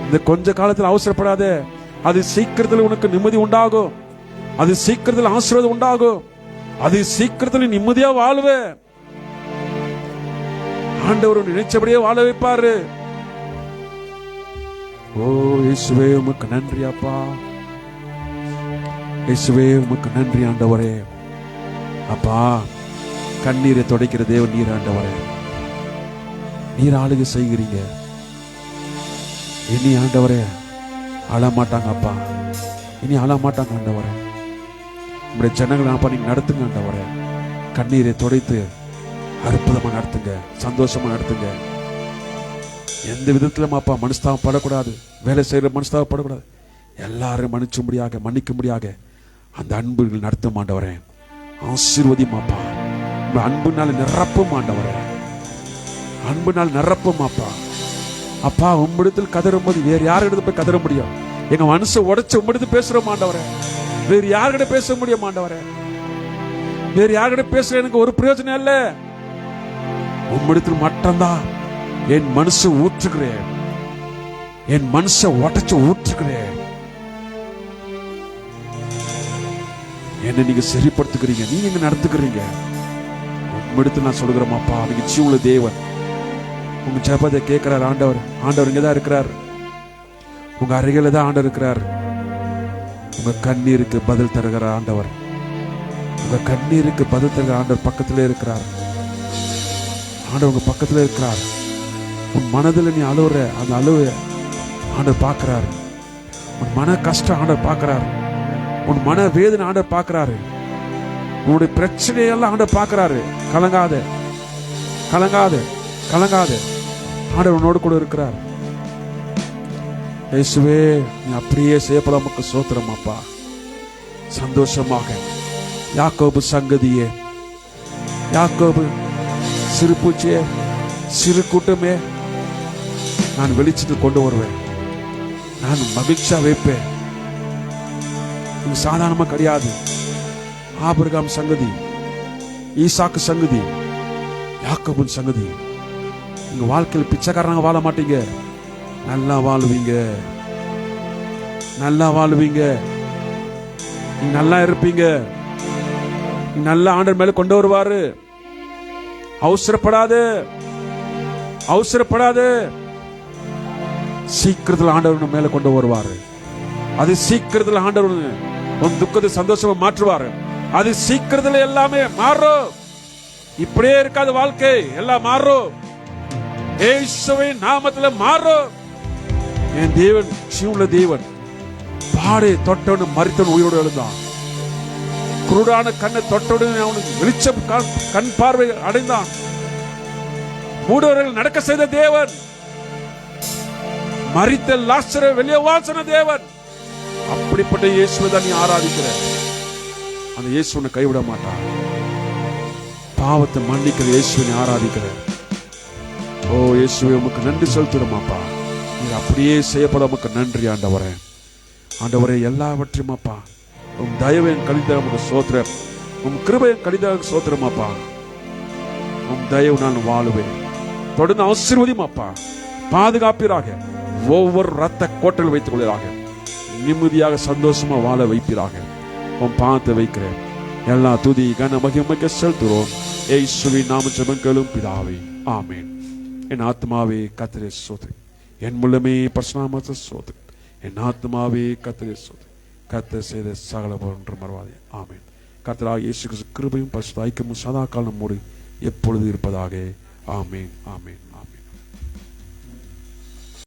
இந்த கொஞ்ச காலத்துல அவசரப்படாத. அது சீக்கிரத்தில் உனக்கு நிம்மதி உண்டாகும், அது சீக்கிரத்தில் ஆசீர்வாதம் உண்டாகும், அது சீக்கிரத்தில் நிம்மதியா வாழுவே. ஆண்டவர் நினைச்சபடியே வாழ வைப்பாரு. ஓ இயேசுவே உமக்கு நன்றி அப்பா, இயேசுவே உமக்கு நன்றி ஆண்டவரே. அப்பா கண்ணீரை துடைக்கிற தேவன் நீர் ஆண்டவரே. நீர் ஆளுகை செய்கிறீங்க. இனி ஆண்டவரே அழமாட்டாங்க அப்பா, இனி அழமாட்டாங்க ஆண்டவரே. உங்களுடைய ஜனங்களை அப்பா நீங்க நடத்துங்க ஆண்டவரே. கண்ணீரை துடைத்து அற்புதமா நடத்துங்க, சந்தோஷமா நடத்துங்க. எந்த விதத்திலும் அப்பா மனஸ்தாபம் படக்கூடாது, வேலை செய்யற மனஸ்தாபம் படக்கூடாது. எல்லாரும் மன்னிக்கும்படியாக அந்த அன்புகள் நடத்தும் ஆண்டவரே. ஆசீர்வதியும் அப்பா, உங்க அன்புனால நிரப்பும் ஆண்டவரே, அன்புனால் நிரப்பும் அப்பா. அப்பா உம்மிடத்தில் கதறும் போது வேறு யாரிடத்துல போய் கதற முடியும்? எங்க மனசை உடைச்சு உம்மிடத்தில் பேசுறோம் ஆண்டவரே. வேறு யார்கிட்ட பேச முடியும் ஆண்டவரே? வேறு யார்கிட்ட பேசுற எனக்கு ஒரு பிரயோஜனம் இல்ல. உம்மிடத்தில் மட்டும்தான் என் மனசு ஊற்றுகிறேன், என் மனசை உடைச்சு ஊற்றுகிறேன். என்ன நீங்க சரிப்படுத்துக்கிறீங்க, நீங்க எங்க நடத்துக்கிறீங்க. உம்மிடத்தில் நான் சொல்கிறேன் அப்பா, நீங்க ஜீவனுள்ள தேவன். உங்க ஜெபத்தை கேட்கிறார் ஆண்டவர். ஆண்டவர் இங்கதான் இருக்கிறார், உங்க அருகில தான் ஆண்டவர் இருக்கிறார். உங்க கண்ணீருக்கு பதில் தருகிற ஆண்டவர், உங்க கண்ணீருக்கு பதில் தருகிற ஆண்டவர் பக்கத்திலே இருக்கிறார். ஆண்டவர் உங்க பக்கத்திலே இருக்கிறார். உன் மனதில் நீ அழுவுற அந்த அழுவ ஆண்டவர் பார்க்கிறாரு. உன் மன கஷ்டம் ஆண்டவர் பார்க்கிறாரு. உன் மன வேதனை ஆண்டவர் பார்க்கிறாரு. உன்னுடைய பிரச்சனையெல்லாம் ஆண்டவர் பார்க்கிறாரு. கலங்காத, கலங்காத, கலங்காத. ஆண்டவர் உன்னோடு கூட இருக்கிறார். இயேசுவே நீ அப்படியே செய்யப்பட உமக்கு ஸ்தோத்திரம் அப்பா. சந்தோஷமாக யாக்கோபு சங்கதியே, யாக்கோபு, சிறு பூச்சியே, சிறு கூட்டமே, நான் வெளிச்சத்தை கொண்டு வருவேன், நான் மகிழ்ச்சியா வைப்பேன். இது சாதாரணமா கிடையாது. ஆபிரகாம் சங்கதி, ஈசாக்கு சங்கதி, யாக்கோபின் சங்கதி. உங்க வாழ்க்கையில் பிச்சைக்காரங்க வாழ மாட்டீங்க, நல்லா வாழ்வீங்க, நல்லா வாழ்வீங்க, நீ நல்லா இருப்பீங்க, நீ நல்ல ஆண்டவர் மேல கொண்டு வருவாரு. அவசரப்படாது, அவசரப்படாது. சீக்கிரத்தில் ஆண்டவர் மேல கொண்டு வருவாரு. அது சீக்கிரத்தில் ஆண்டவர் உன் துக்கத்தை சந்தோஷமா மாற்றுவாரு. அது சீக்கிரத்தில் எல்லாமே மாறும். இப்படியே இருக்காது வாழ்க்கை, எல்லாம் மாறும். இயேசுவின் நாமத்துல மாறும். என் தேவன் ஜீவனுள்ள தேவன். பாடை தொட்டவன் மரித்தவன் உயிரோடு எழுந்தான். குருடான கண்ணை தொட்டவுடன் அவனுக்கு வெளிச்சம் கண் பார்வை அடைந்தான். மூடவர்கள் நடக்க செய்த தேவன், மரித்த லாசரை வெளியே வாசன தேவன். அப்படிப்பட்ட இயேசுவை தான் நீ ஆராதிக்கிற. அந்த இயேசு உன்னை கைவிட மாட்டான். பாவத்தை மன்னிக்கிற இயேசுவை நீ ஆராதிக்கிற. ஓ இயேசுவை உமக்கு நன்றி செலுத்துறோமாப்பா. நீர் அப்படியே செய்யப்பட உமக்கு நன்றி ஆண்டவரே. ஆண்டவரே எல்லாவற்றையும் அப்பா உம் தயவையும் கழிதாக உமக்கு சோத்திரம், உம் கிருபையும் கழிதாக சோத்திரமாப்பா. உம் தயவு நான் வாழுவேன். தொடர்ந்து ஆசீர்வதியும் அப்பா, பாதுகாப்பீராக. ஒவ்வொரு ரத்த கோட்டையில் வைத்துக் கொள்ளாக. நிம்மதியாக சந்தோஷமா வாழ வைப்பீராக. உன் பாதத்தை வைக்கிறேன். எல்லா துதி கன மகிமைக்கு செலுத்துகிறோம். இயேசுவின் நாமத்தில் ஜெபம் கேளும் பிதாவே, ஆமென். என் ஆத்மாவே கர்த்தரை ஸ்தோத்திரி, என் முழுமே பரிசுத்தநாமத்தை ஸ்தோத்திரி. என் ஆத்மாவே கர்த்தரை ஸ்தோத்திரி, கர்த்தர் செய்த சகல ஒன்றும் மறவாதே. ஆமென். கர்த்தராகிய இயேசு கிறிஸ்து கிருபையும் பரிசுத்த ஐக்கியமும் சதா காலம் நம்மோடு எப்பொழுது இருப்பதாக. ஆமென், ஆமென், ஆமென்.